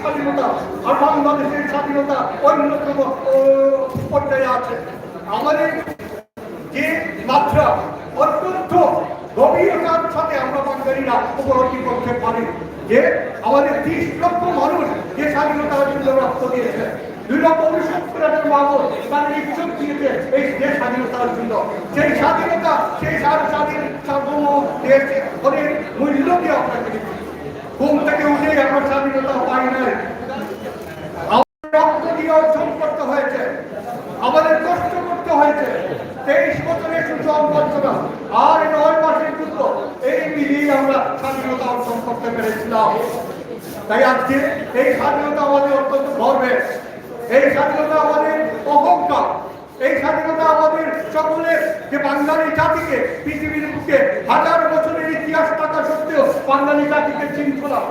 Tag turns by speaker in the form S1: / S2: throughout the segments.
S1: স্বাধীনতা আর বাংলাদেশের স্বাধীনতা অন্যতম পর্যায়ে আছে। আমাদের যে মাত্রা অত্যন্ত গভীরতার সাথে আমরা বাঙালিরা উপলব্ধি করতে পারি যে আমাদের 30 লক্ষ মানুষ যে স্বাধীনতার জন্য রক্ত দিয়েছে, 2,70,000 মানুষ তাদের ইজ্জত দিয়েছে এই দেশ স্বাধীনতার জন্য। সেই স্বাধীনতা, সেই স্বাধীন দিয়েছে অনেক মূল্য দিয়ে আপনাকে ঘুম থেকে উঠেই আমরা স্বাধীনতা পাই নাই। আমাদের রক্ত দিয়ে অর্জন করতে হয়েছে, আমাদের কষ্ট করতে হয়েছে। 23 বছরের সুযোগ বঞ্চনা আর 9 মাসের যুদ্ধ, এই মিলিয়ে আমরা স্বাধীনতা অর্জন করতে পেরেছিলাম। তাই আজকে এই স্বাধীনতা আমাদের অত্যন্ত গর্বের, এই স্বাধীনতা আমাদের অহংকার, এই স্বাধীনতা আমাদের সকলের যে বাঙালি জাতিকে পৃথিবীর বুকে 1000 বছরের ইতিহাস থাকা সত্ত্বেও বাঙালি জাতিকে শৃঙ্খলা,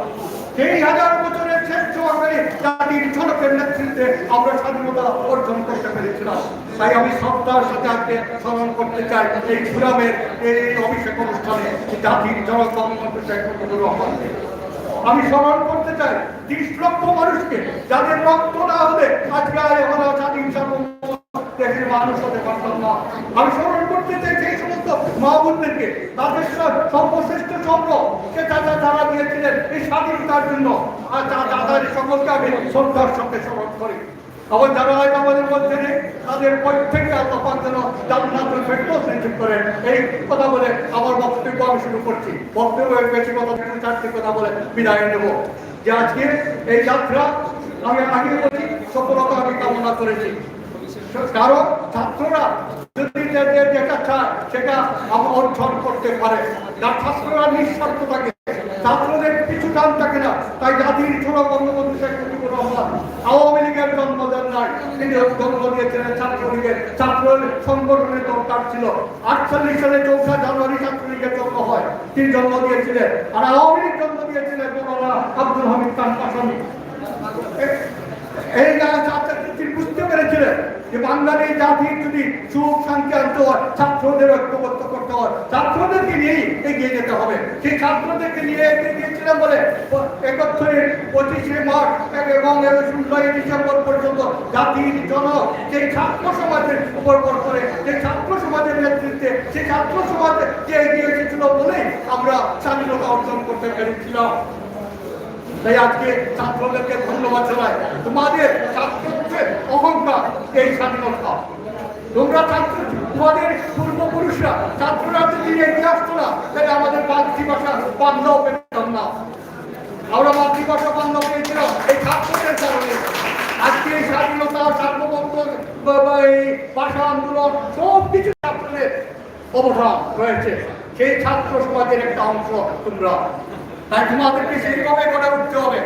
S1: সেই 1000 বছরের শ্রেষ্ঠ বাঙালি জাতির ঝলকের নেতৃত্বে আমরা স্বাধীনতা অর্জন করতে পেরেছিলাম। তাই আমি শ্রদ্ধার সাথে আজকে স্মরণ করতে চাই এই ঘুরামের এই অভিষেক অনুষ্ঠানে জাতির জনক বঙ্গবন্ধু শেখ মুজিবুর রহমানকে। আমি স্মরণ করতে চাই 30 লক্ষ মানুষকে যাদের রক্ত না হলে আজকে আমরা স্বাধীন দেশের মানুষ হতে পারতাম না। আমি স্মরণ করতে চাই সেই সমস্ত মা বোনদেরকে, তাদের সর্বশ্রেষ্ঠ সম্পদ সে যারা দিয়েছিলেন এই স্বাধীনতার জন্য, আর তাদের সকলকে আমি শ্রদ্ধার সাথে স্মরণ করি। আবার যারা আমাদের মধ্যে নেই তাদের প্রত্যেককে আল্লাহ পাক যেন জান্নাতুল ফেরদৌস নসিব করেন। এই কথা বলে আমার বক্তব্য আমি শুরু করছি। বক্তব্য বেশি কথা 4টি কথা বলে বিদায় নেব। যে আজকে এই যাত্রা আমি আগে বলি সফলতা আমি কামনা করেছি, কারণ ছাত্ররা যদি যেটা চায় সেটা অর্জন করতে পারে। যার ছাত্ররা নিঃস্বার্থ থাকে, ছাত্রদের কিছু টান থাকে না। তাই জাতির জনক বঙ্গবন্ধু শেখ মুজিবুর রহমান আওয়ামী লীগের জন্ম দেন নাই, তিনি জন্ম দিয়েছিলেন ছাত্রলীগের। ছাত্র সংগঠনের দরকার ছিল। 48 সালে 4 জানুয়ারি ছাত্রলীগের জন্ম হয়, তিনি জন্ম দিয়েছিলেন। আর আওয়ামী লীগ জন্ম দিয়েছিলেন মৌলানা আব্দুল হামিদ খান কাসেমি। এই তিনি বুঝতে পেরেছিলেন যে বাঙালি জাতির যদি সুখ শান্তি আনতে হয় ছাত্রদের ঐক্যবদ্ধ করতে হয়, ছাত্রদেরকে নিয়েই এগিয়ে যেতে হবে। সেই ছাত্রদেরকে নিয়ে এগিয়ে গিয়েছিলেন বলে 71-এর 25শে মার্চ এবং 16ই ডিসেম্বর পর্যন্ত জাতির জনক সেই ছাত্র সমাজের উপর ভর করে, সেই ছাত্র সমাজের নেতৃত্বে, সেই ছাত্র সমাজ যে এগিয়ে এসেছিল বলেই আমরা স্বাধীনতা অর্জন করতে পেরেছিলাম। তাই আজকে ছাত্রদেরকে ধন্যবাদ জানাই। তোমাদের ছাত্রদের অহংকার এই স্বাধীনতা। তোমরা ছাত্র, তোমাদের পূর্বপুরুষরা ছাত্ররা যদি এগিয়ে আসতো না তাহলে আমাদের মাতৃভাষা বাংলাও পেতাম না। আমরা মাতৃভাষা বাংলা পেয়েছিলাম এই ছাত্রদের কারণে। আজকে এই স্বাধীনতা, সার্বভৌমত্ব, এই ভাষা আন্দোলন সব কিছু ছাত্রদের অবদান রয়েছে। সেই ছাত্র সমাজের একটা অংশ তোমরা। তাই তোমাদেরকে সেইভাবে গড়ে উঠতে হবে।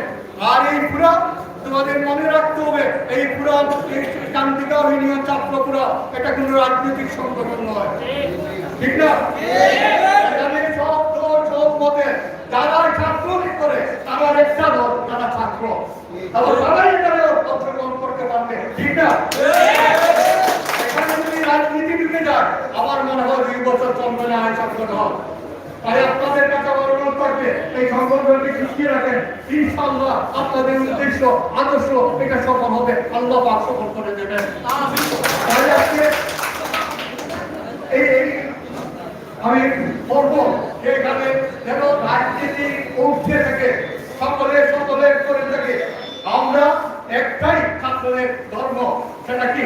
S1: আর এই পুরা তোমাদের মনে রাখতে হবে, এই পুরা কান্তিকার ইউনিয়ন ছাত্রপুরা এটা কোনো রাজনৈতিক সংগঠন নয়, ঠিক না? এখানে সব দল সব মতে যারা ছাত্রলীগ করে তারা একটা দল, তারা ছাত্র, তারা সবাই এখানে অংশগ্রহণ করতে পারবে, ঠিক না? এখানে যদি রাজনীতি ঢুকে যায় আমার মনে হয় 2 বছর চলবে না এই সংগঠন। তাই আপনাদের কাছে আমার অনুরোধ থাকবে এই সংগঠনকে টিকিয়ে রাখেন। ইনশাআল্লাহ আপনাদের উদ্দেশ্য আদর্শ এটা সফল হবে, আল্লাহ পাক সফল করে দেবেন। তাই আজকে আমি বলবো যে এখানে যেন রাজনীতি উঠতে থাকে, সকলের করে থাকে। আমরা একটাই ছাত্রদের ধর্ম, সেটা কি?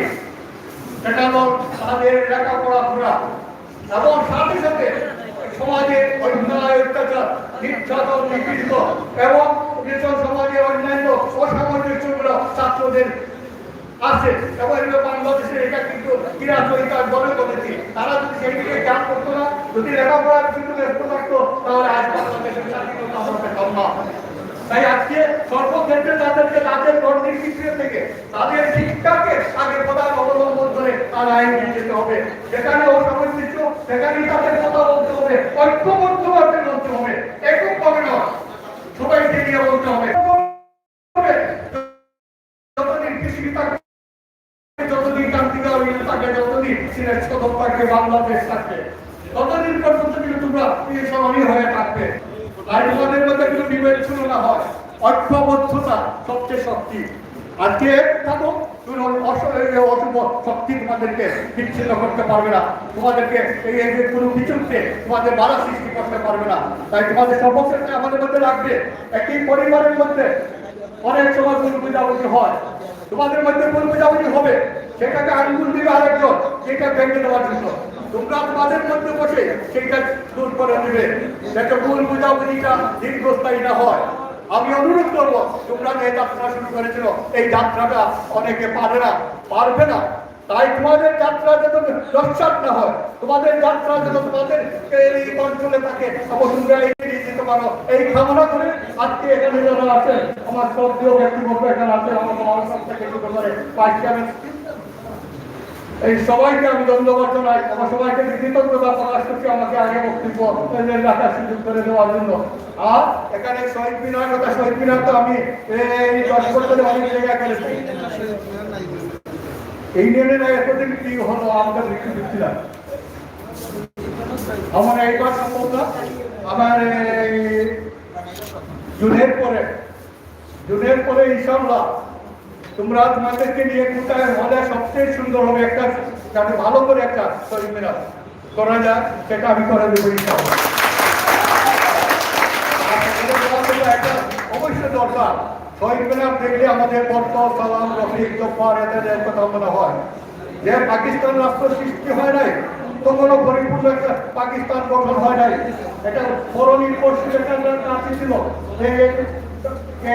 S1: সেটা হল তাদের লেখাপড়া করা এবং সাথে সাথে সমাজের অন্যায় অত্যাচার, নির্যাতন, নিপীড়িত এবং সমাজের অন্যান্য অসামঞ্জস্যগুলো ছাত্রদের আছে এবং বাংলাদেশের এটা কিন্তু ক্রীড়া বলে বলেছি। তারা যদি সেই দিকে খেয়াল করতো না, যদি লেখাপড়ার কিন্তু ব্যস্ত থাকতো তাহলে আজ বাংলাদেশের স্বাধীনতা হবে না। তাই আজকে সর্বক্ষেত্রে তাদেরকে তাদের গণ্ডির ভিতরে থেকে তাদের শিক্ষাকে আগে প্রধান অবলম্বন করে তারা এগিয়ে যেতে হবে। যেখানে অসামঞ্জস্য সেখানেই তাদের কথা বলতে হবে, ঐক্যবদ্ধভাবে বলতে হবে, এককভাবে নয়, সবাইকে নিয়ে বলতে হবে। যতদিন পৃথিবী থাকবে, যতদিন কান্তিকা থাকে, যতদিন সিলেট সদর থাকবে, বাংলাদেশ থাকবে, ততদিন পর্যন্ত কিন্তু তোমরা স্মরণীয় হয়ে থাকবে। আর তোমাদের মধ্যে কিন্তু বিভেদ শুরু না হয়, ঐক্যবদ্ধতা সবচেয়ে শক্তি। আজকে থাকো অশুভ শক্তি তোমাদেরকে বিচ্ছিন্ন করতে পারবে না, তোমাদেরকে এই কোনো কিছুতে তোমাদের বাধা সৃষ্টি করতে পারবে না। তাই তোমাদের সর্বক্ষেত্রে আমাদের মধ্যে লাগবে। একই পরিবারের মধ্যে অনেক সময় ভুল বুঝাবুঝি হয়, তোমাদের মধ্যে ভুল বুঝাবুঝি হবে, সেটাকে আঙ্গুল দিবে আরেকজন সেটা ভেঙে দেওয়ার জন্য। তোমরা তোমাদের মধ্যে বসে সেটা দূর করে দিবে, যাতে ভুল বুঝাবুঝিটা দীর্ঘস্থায়ী না হয়। আমি অনুরোধ করবো, তোমরা যে যাত্রা শুরু করেছিল এই যাত্রাটা অনেকে পারবে না, তাই তোমাদের যাত্রা যাতে দর্শক না হয়, তোমাদের যাত্রা যাতে তোমাদের এই অঞ্চলে থাকে এবং তোমরা এগিয়ে যেতে পারো, এই কামনা করে আজকে এখানে যারা আছেন আমার শ্রদ্ধেয় ব্যক্তিবর্গ এখানে আছে, আমার মহাসব থেকে শুরু করে এই সবাইকে আমি ধন্যবাদ জানাই। আমার সবাইকে কৃতজ্ঞতা প্রকাশ করছি আমাকে আগে বক্তব্য রাখার সুযোগ করে দেওয়ার জন্য। আর এখানে শহীদ মিনার কথা, শহীদ মিনার তো আমি এই 10 বছরে অনেক জায়গায় করেছি। এই নিয়ে এতদিন কি হলো আমরা লিখে দিচ্ছিলাম, আমার এইবার সম্ভব না। আমার জুনের পরে ইনশাআল্লাহ তোমরা তোমাদেরকে নিয়ে কোথায় হলে সবচেয়ে সুন্দর হবে একটা, যাতে ভালো করে একটা শহীদ মিনার করা যায়, সেটা আমি করে দেবো ইনশাআল্লাহ। একটা অবশ্যই দরকার, শহীদ মিনার দেখলে আমাদের বর্তমান সালাম রফিক জব্বার এদের কথা মনে হয় যে পাকিস্তান রাষ্ট্র সৃষ্টি হয় নাই, তো কোনো পরিপূর্ণ একটা পাকিস্তান গঠন হয় নাই। এটা পরনির্ভরশীল একটা রাষ্ট্র ছিল।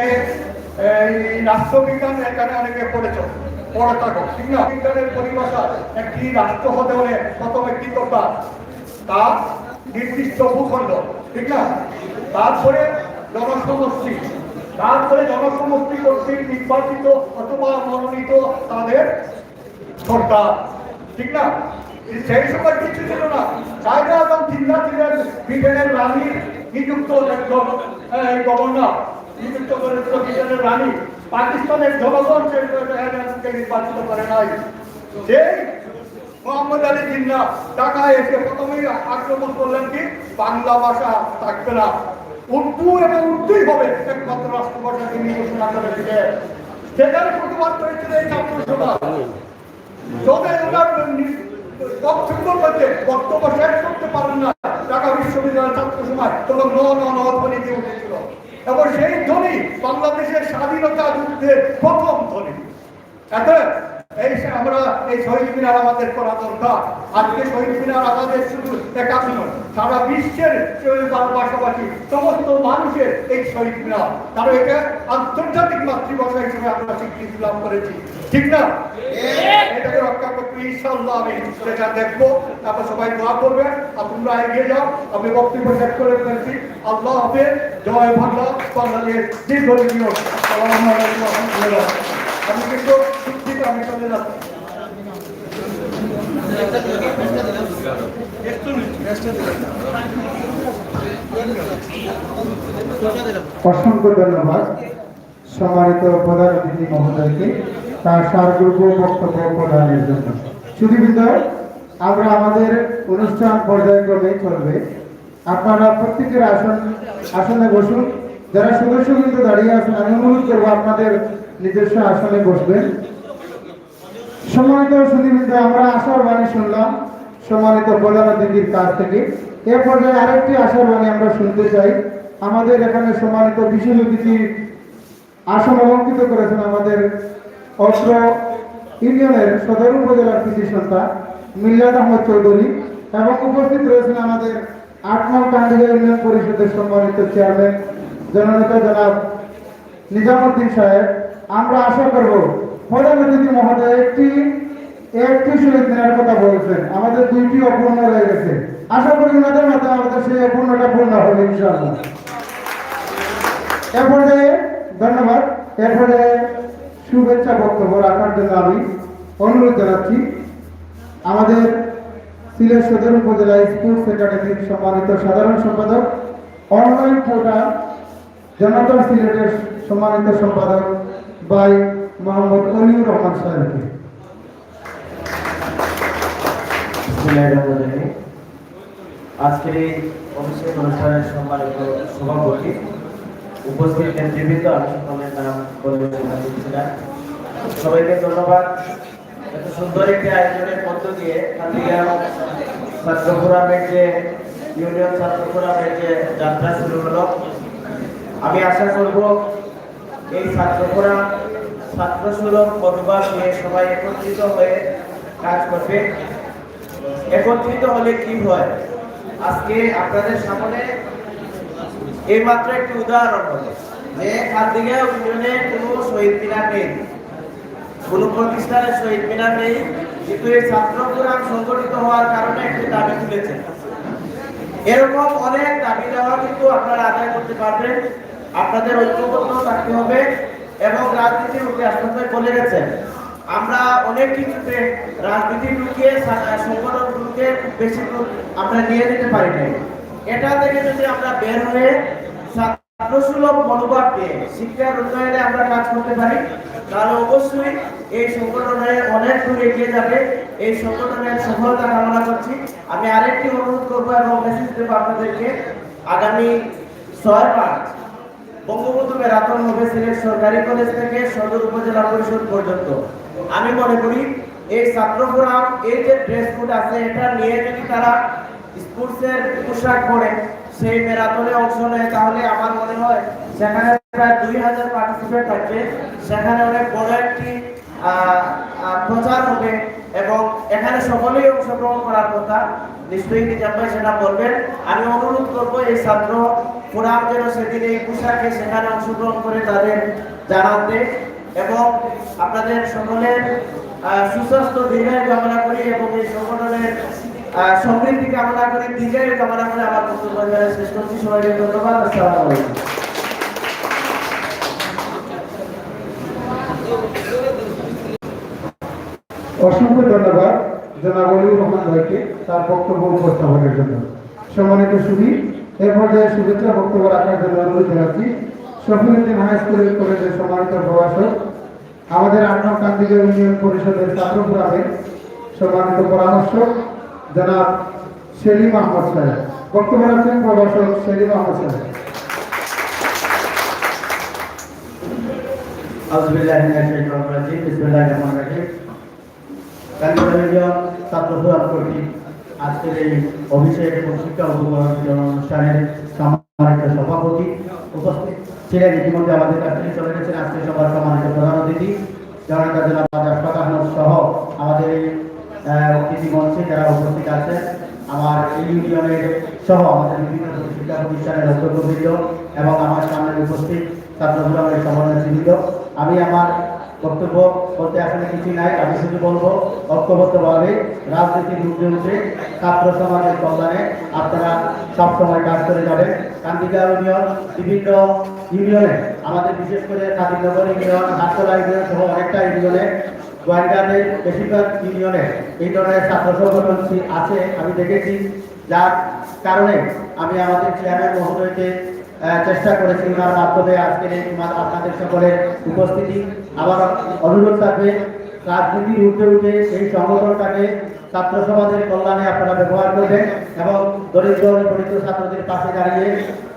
S1: এই রাষ্ট্রবিজ্ঞান এখানে অনেকে পড়ে থাকো, ঠিক না? বিজ্ঞানের পরিভাষা একটি রাষ্ট্র হতে হলে প্রথমে কি দরকার, তার নির্দিষ্ট ভূখণ্ড, ঠিক না? তারপরে জনসমষ্টি, কর্তৃক নির্বাচিত অথবা মনোনীত তাদের সরকার, ঠিক না? সেই সময় কিছু ছিল না। চাইনা এবং চিন্তা ছিলেন ব্রিটেনের রানী নিযুক্ত একজন গভর্নর, নিযুক্ত করেছিল ব্রিটেনের রানী। পাকিস্তানের জনগণ নির্বাচিত করে নাই। যে মোহাম্মদ আলী জিন্নাহ ঢাকায় এসে প্রথমেই আক্রমণ করলেন কি, বাংলা ভাষা থাকবে না, উর্দু এবং উর্দুই হবে একমাত্র রাষ্ট্রভাষা, তিনি ঘোষণা করেছিলেন। সেখানে প্রতিবাদ করেছিল এই ছাত্র সভা। বক্তব্য শেষ করতে পারেন না ঢাকা বিশ্ববিদ্যালয়ের ছাত্র সমাজ, তখন ধ্বনি দিয়ে উঠেছিল এবং সেই ধ্বনি বাংলাদেশের স্বাধীনতা যুদ্ধের প্রথম ধ্বনি। আমরা এই শহীদ মিনার আমাদের করা দরকার। আজকে শহীদ মিনার আমাদের শুধু একাত্ম নয়, সারা বিশ্বের পাশাপাশি সমস্ত মানুষের এই শহীদ মিনার, কারণ এটা আন্তর্জাতিক মাতৃভাষা হিসেবে আমরা স্বীকৃতি লাভ করেছি, ঠিক না? এটাকে রক্ষা করতে ইনশাআল্লাহ আমি সেটা দেখবো। তারপর সবাই দোয়া করবে আর তোমরা এগিয়ে যাও। আমি বক্তব্য শেষ করে ফেলছি। আল্লাহ হাফেজ, জয় বাংলা, বাংলাদেশ দীর্ঘজীবী হোক। আসসালামু আলাইকুম ওয়া রাহমাতুল্লাহ। আমি কিন্তু দুঃখিত, আমি চলে যাচ্ছি।
S2: অসংখ্য ধন্যবাদ সম্মানিত প্রধান অতিথি মহোদয়কে তার সারগ্রুপ বক্তব্য প্রদানের জন্য। সুধীবৃন্দ, আমরা আমাদের অনুষ্ঠান পর্যায়ক্রমে চলবে। আপনারা প্রত্যেকের আসনে বসুন। যারা সদস্যবৃন্দ দাঁড়িয়ে আছেন, আমি অনুরোধ করবো আপনাদের নিজস্ব আসনে বসবেন। সম্মানিত সুধীবৃন্দ, আমরা আশার বাণী শুনলাম সম্মানিত প্রধান অতিথির কাছ থেকে। এ পর্যায়ে আরেকটি আশার বাণী আমরা শুনতে চাই। আমাদের এখানে সম্মানিত বিশেষ অতিথি আসন অলঙ্কৃত করেছেন আমাদের অত্র ইউনিয়নের সদর উপজেলার কৃষি সন্তান মিল্লাত আহমদ চৌধুরী এবং উপস্থিত রয়েছেন আমাদের 8 নং কান্দিগা ইউনিয়ন পরিষদের সম্মানিত চেয়ারম্যান জননেতা জনাব নিজামুদ্দিন সাহেব। আমরা আশা করব প্রধান অতিথি মহোদয় একটি শহীদ মিনার কথা বলছেন, আমাদের 2টি অপূর্ণ রয়ে গেছে। আশা করি ওনাদের মাধ্যমে আমাদের সেই অপূর্ণটা পূর্ণ হবে ইনশাআল্লাহ। এ পর্যায়ে ধন্যবাদ। এরপরে শুভেচ্ছা বক্তব্য রাখার জন্য আমি অনুরোধ জানাচ্ছি আমাদের সিলেট সদর উপজেলা স্পোর্টস একাডেমির সম্মানিত সাধারণ সম্পাদক, অনলাইন পোর্টাল জনতা সিলেটের সম্মানিত সম্পাদক ভাই মোহাম্মদ অলিউর রহমান সাহেবকে।
S3: আজকের এই অনুষ্ঠানের সম্মানিত সভাপতি উপস্থিত নেতৃবৃন্দ, আমি সকলের নাম বলেছিলাম। সবাইকে ধন্যবাদ। এত সুন্দর একটি আয়োজনের মধ্য দিয়ে ছাত্র ফোরামের যে ইউনিয়ন ছাত্র ফোরামের যে যাত্রা শুরু হলো, আমি আশা করব এই ছাত্র ফোরাম ছাত্র সুলভ মনোভাব নিয়ে সবাই একত্রিত হয়ে কাজ করবে। একত্রিত হলে কি হয়, আজকে আপনাদের সামনে এই মাত্র একটি উদাহরণ হলো যে খালদিঘা ইউনিয়নে কোনো শহীদ মিনার নেই, কোনো প্রতিষ্ঠানের শহীদ মিনার নেই, কিন্তু এই ছাত্র ফোরাম সংগঠিত হওয়ার কারণে একটি দাবি তুলেছে। এরকম অনেক দাবি দেওয়া কিন্তু আপনারা আদায় করতে পারবেন। আপনাদের ঐক্যবদ্ধ থাকতে হবে এবং রাজনীতির মুখে আপনাদের বলে গেছেন, আমরা অনেক কিছুতে রাজনীতি ঢুকিয়ে সংগঠনগুলোকে বেশি আমরা নিয়ে যেতে পারি না। এটা থেকে যদি আমরা বের হয়ে ছাত্র সুলভ মনোভাব নিয়ে শিক্ষার উন্নয়নে আমরা কাজ করতে পারি, তাহলে অবশ্যই এই সংগঠনে অনেক দূর এগিয়ে যাবে। এই সংগঠনের সফলতা কামনা করছি। আমি আরেকটি অনুরোধ করবো এবং মেসেজ দেবো আপনাদেরকে, আগামী 6 মার্চ বঙ্গবন্ধু ম্যারাথন হবে সিলেট সরকারি কলেজ থেকে সদর উপজেলা পরিষদ পর্যন্ত। আমি মনে করি এই ছাত্র ফোরাম এই যে ড্রেস কোড আছে, এটা নিয়ে যদি তারা স্পোর্টসের পোশাক পরে সেই ম্যারাথনে অংশ নেয়, তাহলে আমার মনে হয় সেখানে প্রায় 2000 পার্টিসিপেট থাকবে। সেখানে অনেক বড় একটি প্রচার হবে এবং এখানে সকলেই অংশগ্রহণ করার কথা। নিশ্চয়ই নিজাম ভাই সেটা বলবেন। আমি অনুরোধ করবো এই ছাত্র ফোরাম যেন সেদিন এই পোশাকে সেখানে অংশগ্রহণ করে তাদের জানাতে, এবং আপনাদের সকলের সুস্বাস্থ্য দীর্ঘায়ু কামনা করি এবং এই সংগঠনের সমৃদ্ধি কামনা করি, দীর্ঘায়ু কামনা করে আমার বক্তব্য শেষ করছি। সবাইকে ধন্যবাদ। আসসালামু আলাইকুম।
S2: অসংখ্য ধন্যবাদ জনাব অলিউর রহমান ভাইকে তার বক্তব্য উপস্থাপনের জন্য। সম্মানিত সুধী, এ পর্যায়ে শুভেচ্ছা বক্তব্য রাখার জন্য অনুরোধ জানাচ্ছি শফিউদ্দিন হাই স্কুল কলেজের সম্মানিত প্রভাষক, আমাদের 8 নং কান্দিগা ইউনিয়ন পরিষদের ছাত্র ফোরামের সম্মানিত পরামর্শক জনাব সেলিম আহমদ সাহেব। বক্তব্য রাখছেন প্রভাষক সেলিম আহমদ সাহেব।
S3: আউযুবিল্লাহি মিনাশ শাইতানির রাজিম। বিসমিল্লাহির রহমানির রহিম। কান্দিগা ইউনিয়ন ছাত্র ফোরাম কর্তৃক আজকের এই অভিষেক এবং শিক্ষা উপকরণ বিতরণ অনুষ্ঠানের সম্মানিত সভাপতি উপস্থিত ছিলেন, ইতিমধ্যে আমাদের কাছ থেকে চলে গেছেন আজকের সভার সম্মানিত প্রধান অতিথি জনতা জনাব আশফাক আহমদ সহ আমাদের এই অতিথি মঞ্চে যারা উপস্থিত আছেন, আমার এই ইউনিয়নের সহ আমাদের বিভিন্ন শিক্ষা প্রতিষ্ঠানের অধ্যক্ষবৃন্দ এবং আমার সামনে উপস্থিত ছাত্র ফোরামের সমন্বয়কবৃন্দ। আমি আমার বক্তব্য বলতে আসলে কিছু নাই, আমি শুধু বলবো ঐক্যবদ্ধভাবে রাজনীতির ঊর্ধ্বে উঠে ছাত্র সমাজের কল্যাণে আপনারা সবসময় কাজ করে যাবেন। কান্দিগা ইউনিয়ন বিভিন্ন ইউনিয়নে, আমাদের বিশেষ করে কাদিনগর ইউনিয়ন, হাটতলা ইউনিয়ন সহ অনেকটা ইউনিয়নে, গোয়ালগাঁদের বেশিরভাগ ইউনিয়নে এই ধরনের ছাত্র সংগঠন আছে আমি দেখেছি, যার কারণে আমি আমাদের চেয়ারম্যান মহোদয়কে চেষ্টা করেছি ওনার মাধ্যমে আজকের এই আপনাদের সকলের উপস্থিতি। আবার অনুরোধ থাকবে রাজনীতির ঊর্ধ্বে উঠে এই সংগঠনটাকে ছাত্র সমাজের কল্যাণে আপনারা ব্যবহার করবেন এবং দরিদ্র দরিদ্র ছাত্রদের পাশে দাঁড়িয়ে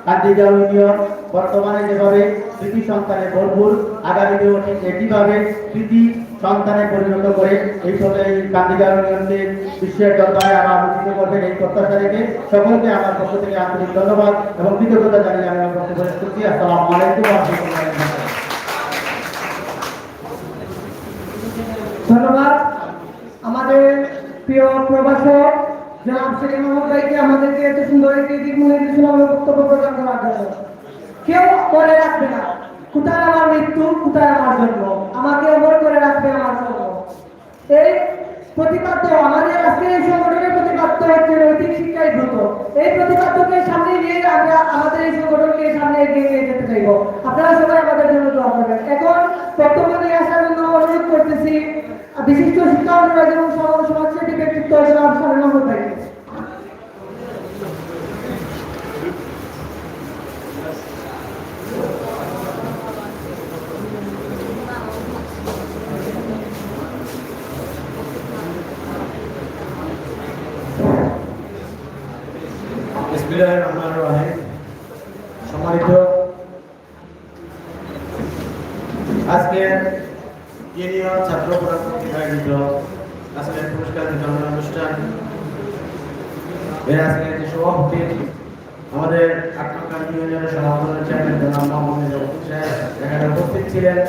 S3: কান্দিগা ইউনিয়ন বর্তমানে যেভাবে কৃতি সন্তানে ভরপুর, আগামীতেও ঠিক একইভাবে কৃতি সন্তানে পরিণত করে এই সময় কান্দিগা ইউনিয়নকে বিশ্বের দরবারে আবার আলোচিত করবেন এই প্রত্যাশা রেখে সকলকে আমার পক্ষ থেকে আন্তরিক ধন্যবাদ এবং কৃতজ্ঞতা জানিয়ে আমি আমার বক্তব্য শেষ করছি। আসসালামু আলাইকুম ওয়া রাহমাতুল্লাহি ওয়া বারাকাতুহু।
S4: ধন্যবাদ আমাদের প্রিয় প্রভাষক জনাব সেলিম আহমদ ভাইকে আমাদেরকে এত সুন্দর একটি দিক মনে দিয়েছিল আমাদের বক্তব্য প্রদান করার জন্য। কেউ মনে রাখবে না কোথায় আমার মৃত্যু, কোথায় আমার জন্ম, আমাকে অমর করে রাখবে আমার জন্ম। এই প্রতিপাদ্য আমাদের আজকে এই সংগঠনের প্রতিপাদ্য হচ্ছে নৈতিক শিক্ষাই দ্রুত। এই প্রতিপাদ্যকে সামনে নিয়ে আমরা আমাদের এই সংগঠনকে সামনে এগিয়ে নিয়ে যেতে চাইব। আপনারা সবাই আমাদের জন্য দোয়া করবেন। এখন বক্তব্য নিয়ে আসার জন্য অনুরোধ করতেছি বিশিষ্ট শিক্ষা অনুরাগ এবং সমাজসেবী ব্যক্তিত্ব জনাব সেলিম আহমদ ভাইকে।
S3: বিসমিল্লাহির রহমানির রহিম। সম্মানিত আজকে ইউনিয়ন ছাত্র ফোরাম কর্তৃক আয়োজিত আজকের পুরস্কার বিতরণ অনুষ্ঠান এর আজকে যে সভাপতি আমাদের আটকান ইউনিয়নের সভাপতি চেয়ারম্যান জনাব মোহাম্মদ সাহেব এখানে উপস্থিত ছিলেন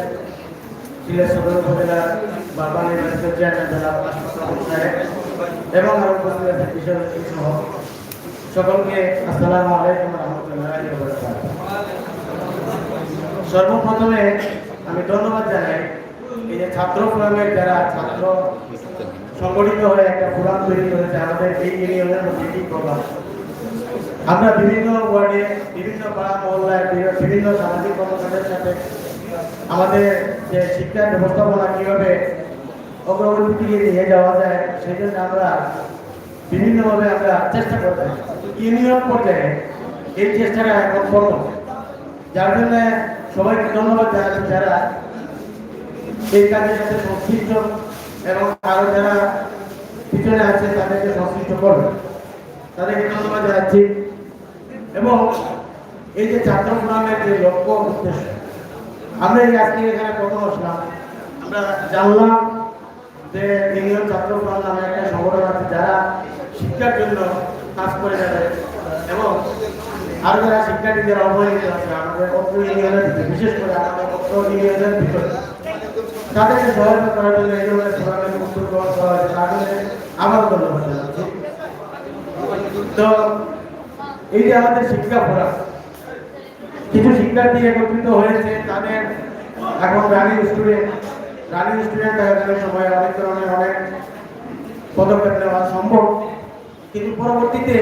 S3: সিলেট সদর উপজেলার বারবানি ভাইস চেয়ারম্যান জনাব আশফাকুর সাহেব এবং আরো উপস্থিত আছেন বিশেষ অতিথি সহ সকলকে আসসালামু আলাইকুম ওয়া রাহমাতুল্লাহি ওয়া বারাকাতুহু। সর্বপ্রথমে আমি ধন্যবাদ জানাই এই যে ছাত্র ফোরামের যারা ছাত্র সংগঠিত হয়ে একটা ফোরাম তৈরি করেছে আমাদের এই ইউনিয়নের মধ্যে কি প্রভাব। আমরা বিভিন্ন ওয়ার্ডে বিভিন্ন পাড়া মহল্লায় বিভিন্ন সামাজিক কর্মকাণ্ডের সাথে আমাদের যে শিক্ষা ব্যবস্থাপনা কিভাবে অগ্রগতির দিকে নিয়ে যাওয়া যায় সেই জন্য আমরা বিভিন্নভাবে আমরা চেষ্টা করতে ইউনিয়ন পর্যায়ে এই চেষ্টাটা এখন করব, যার জন্য সবাইকে ধন্যবাদ জানাচ্ছি যারা এই কাজের সাথে সংশ্লিষ্ট এবং আরো যারা পিছনে আছে তাদেরকে সংশ্লিষ্ট করবে তাদেরকে ধন্যবাদ জানাচ্ছি। এবং এই যে ছাত্র ফোরামের যে লক্ষ্য উদ্দেশ্য, আমরা এই আজকে এখানে প্রথম আসলাম, আমরা জানলাম যে ইউনিয়ন ছাত্র ফোরাম নামে একটা সংগঠন আছে যারা শিক্ষার জন্য কাজ করে যাবে এবং আরো যারা শিক্ষার্থীদের অবহেলিত আছে আমাদের অত্র ইউনিয়নের ভিতরে, বিশেষ করে আমাদের অত্র ইউনিয়নের ভিতরে তাদেরকে সহায়তা করার জন্য এই ধরনের ফোরামের উদ্যোগ গ্রহণ করা হয়েছে, তার জন্য আবারও ধন্যবাদ জানাচ্ছি। তো এই যে আমাদের শিক্ষা ফোরাম, কিছু শিক্ষার্থী একত্রিত হয়েছে, তাদের এখন রানিং স্টুডেন্ট থাকার সময় অনেক ধরনের অনেক পদক্ষেপ নেওয়া সম্ভব, কিন্তু পরবর্তীতে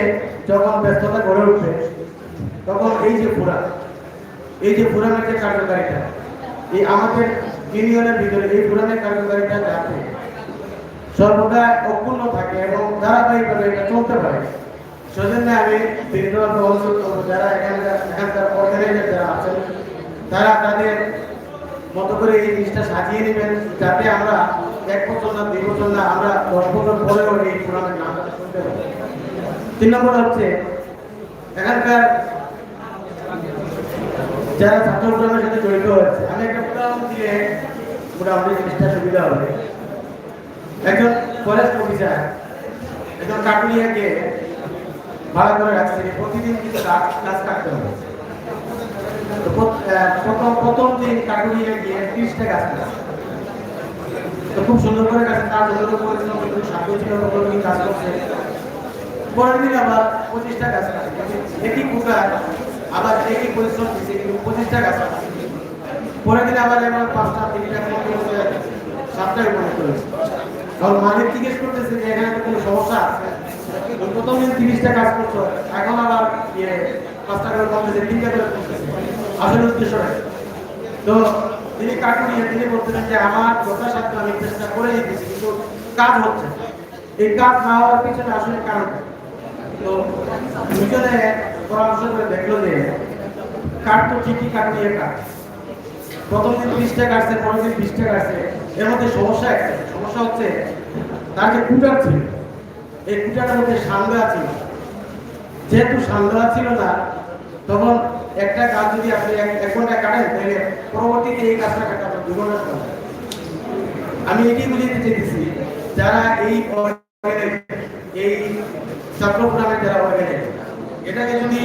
S3: যখন ব্যস্ততা গড়ে উঠবে তখন এই যে ফোরামের যে কার্যকারিতা, এই আমাদের ইউনিয়নের ভিতরে এই ফোরামের কার্যকারিতা যাতে সর্বদা অক্ষুণ্ণ থাকে এবং ধারাবাহিকভাবে এটা চলতে পারে, সেজন্য আমি বিন্দুবাদ অনুরোধ করব যারা এখানকার অর্গানাইজার যারা আছেন তারা তাদের মতো করে এই জিনিসটা সাজিয়ে নেবেন, যাতে আমরা 1 বছর না 2 বছর না আমরা 10 বছর পরেও এই ফোরামের নামটা শুনতে পারি। 3 নম্বর হচ্ছে এখানকার যারা ছাত্র ফোরামের সাথে জড়িত হয়েছে, আমি একটা উদাহরণ দিলে মোটামুটি জিনিসটা সুবিধা হবে। একজন ফরেস্ট অফিসার একজন কাটুরিয়াকে ভাড়া করে রাখছে, প্রতিদিন কিছু গাছ কাটতে হবে। প্রথম দিন কাটুরিয়া গিয়ে 30টা গাছ কাটছে, তো খুব সুন্দর করে কাছে তার জন্য পরিশ্রম করে সাথে ছিল কাজ করছে। পরের দিন আবার 25টা গাছ কাটছে, একই কুকার আবার একই পরিশ্রম দিচ্ছে কিন্তু 25টা গাছ কাটছে। পরের দিন আবার এবার 5টা 3টা 7টায় মনে করেছে। কারণ মালিক জিজ্ঞেস করতেছে যে এখানে কোনো সমস্যা আছে, প্রথম দিন 30টা কাজ করছো, এখন আবার 5টা করে বলতেছে 3টা করে করতেছে, আসলে উদ্দেশ্য নাই। তো তিনি কাটুরিয়া তিনি বলতেছেন যে আমার যথাসাধ্য আমি চেষ্টা করে দিতেছি কিন্তু কাজ হচ্ছে, এই কাজ না হওয়ার পিছনে আসলে কারণ। তো দুজনে পরামর্শ করে দেখলো যে কাঠ তো ঠিকই কাটুরিয়া কাঠ, প্রথম দিন 30টা কাটছে, পরের দিন 20টা কাটছে, এর মধ্যে সমস্যা হচ্ছে তার যে কুটার ছিল, এই কুটাটার মধ্যে সান্দেহা ছিল। যেহেতু সান্দেহা ছিল না, তখন একটা কাজ যদি আপনি 1 ঘন্টা কাটেন তাহলে পরবর্তীতে এই কাজটা কাটা 2 ঘন্টা সময়। আমি এটি বুঝাতে চেয়েছি যারা এই ছাত্র ফোরামের যারা অর্গানাইজার, এটাকে যদি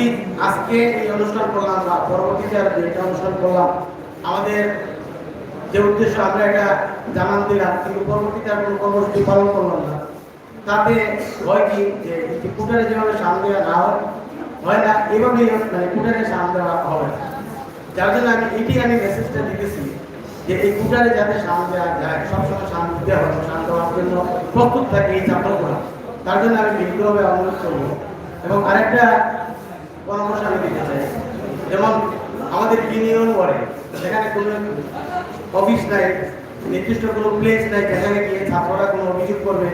S3: আজকে এই অনুষ্ঠান করলাম বা পরবর্তীতে আর যেটা অনুষ্ঠান করলাম, আমাদের যে উদ্দেশ্য আমরা একটা জানান দিলাম কিন্তু পরবর্তীতে আর কোনো কর্মসূচি পালন করলাম না, তাতে হয় কি যে কুটারে যেভাবে সামনে না হয় না, এভাবে মানে কুটারে সামনে হবে। যার জন্য আমি মেসেজটা দিতেছি যে এই কুটারে যাতে সামনে যায়, সবসময় সামনে দিতে হবে, শান্ত হওয়ার জন্য প্রস্তুত থাকে এই ছাত্ররা। তার জন্য আমি বিনীতভাবে অনুরোধ করব। এবং আরেকটা পরামর্শ আমি দিতে চাই, যেমন আমাদের ইউনিয়ন ওয়ার্ডে যেখানে কোনো অফিস নাই, নির্দিষ্ট কোনো প্লেস নাই যেখানে গিয়ে ছাত্ররা কোনো অভিযোগ করবে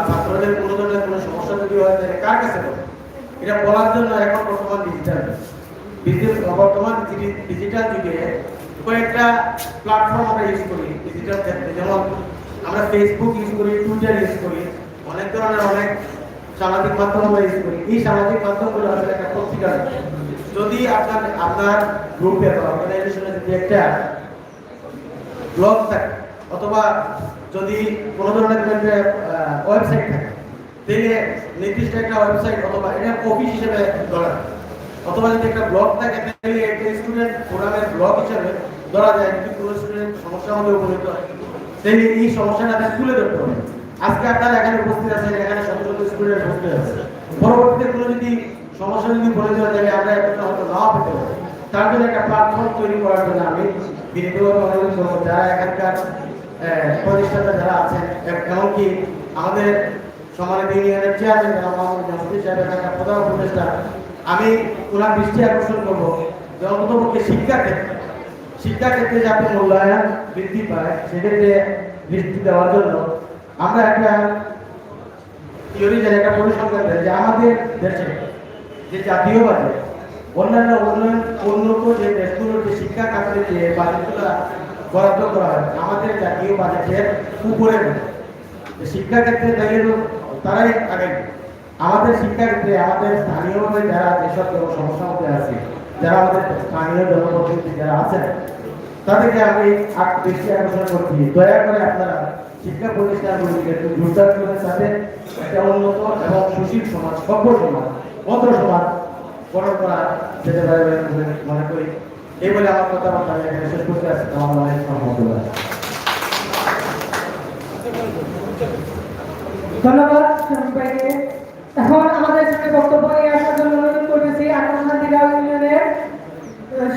S3: ছাত্রদের কোনো ধরনের কোনো সমস্যা যদি হয় তাহলে কার কাছে বলবে, এটা বলার জন্য এখন বর্তমান ডিজিটাল যুগে কয়েকটা প্ল্যাটফর্ম আমরা ইউজ করি ডিজিটাল ক্ষেত্রে। যেমন আমরা ফেসবুক ইউজ করি, টুইটার ইউজ করি, অনেক ধরনের অনেক সামাজিক মাধ্যম আমরা ইউজ করি। এই সামাজিক মাধ্যমগুলো আসলে একটা পত্রিকা, যদি আপনার গ্রুপে বা অর্গানাইজেশনে যদি একটা ব্লগ থাকে অথবা যদি কোনো ধরনের ওয়েবসাইট থাকে, তাহলে নির্দিষ্ট একটা ওয়েবসাইট অথবা এটা অফিস হিসেবে ধরা যায়। অথবা যদি একটা ব্লগ থাকে তাহলে একটা স্টুডেন্ট ফোরামের ব্লগ হিসেবে ধরা যায়। যদি কোনো স্টুডেন্ট সমস্যার মধ্যে উপনীত হয় তাহলে এই সমস্যাটা তুলে ধরতে হবে। আজকে আপনারা এখানে উপস্থিত আছেন, এখানে শত শত স্টুডেন্ট উপস্থিত আছে, পরবর্তীতে কোনো যদি সমস্যা যদি বলে দেওয়া যায় আমরা একটা হয়তো নাও পেতে পারি। তার জন্য একটা প্ল্যাটফর্ম তৈরি করার জন্য আমি বিনীতভাবে অনুরোধ করবো যারা এখানকার প্রতিষ্ঠাতা যারা আছেন, এমনকি আমাদের সম্মানিত ইউনিয়নের চেয়ারম্যান যারা মোহাম্মদ নাসির সাহেব এখানকার প্রধান উপদেষ্টা, আমি ওনার দৃষ্টি আকর্ষণ করবো যে অন্ততপক্ষে শিক্ষাক্ষেত্রে যাতে মূল্যায়ন বৃদ্ধি পায় সেক্ষেত্রে দৃষ্টি দেওয়ার জন্য আমরা একটা একটা পরিসংখ্যান দেয় যে আমাদের দেশে যে জাতীয় বাজেট অন্যান্য উন্নত যে দেশগুলোর যে শিক্ষা খাতে যে বাজেটগুলো বরাদ্দ করা হয় আমাদের জাতীয় বাজেটের উপরে শিক্ষাক্ষেত্রে তাইলে তারাই আগে। আমাদের শিক্ষাক্ষেত্রে আমাদের স্থানীয়ভাবে যারা যেসব সমস্যার মধ্যে আছে, যারা আমাদের স্থানীয় জনপ্রতিনিধি যারা আছেন, তাদেরকে আমি দৃষ্টি আকর্ষণ করছি দয়া করে আপনারা শিক্ষা প্রতিষ্ঠানগুলিকে জোরদার করে তাদের একটা উন্নত এবং সুশীল সমাজ, সভ্য সমাজ, ভদ্র সমাজ গঠন করা যেতে পারে বলে মনে করি। এই বলে আমার কথাবার্তা আমি এখানে শেষ করতে আসছি। আমার অনেক রহমতুল্লাহ।
S4: ধন্যবাদ সবাইকে। এখন আমাদের সাথে বক্তব্য নিয়ে আসার জন্য অনুরোধ করতেছি আকাশান্তিগাঁও ইউনিয়নের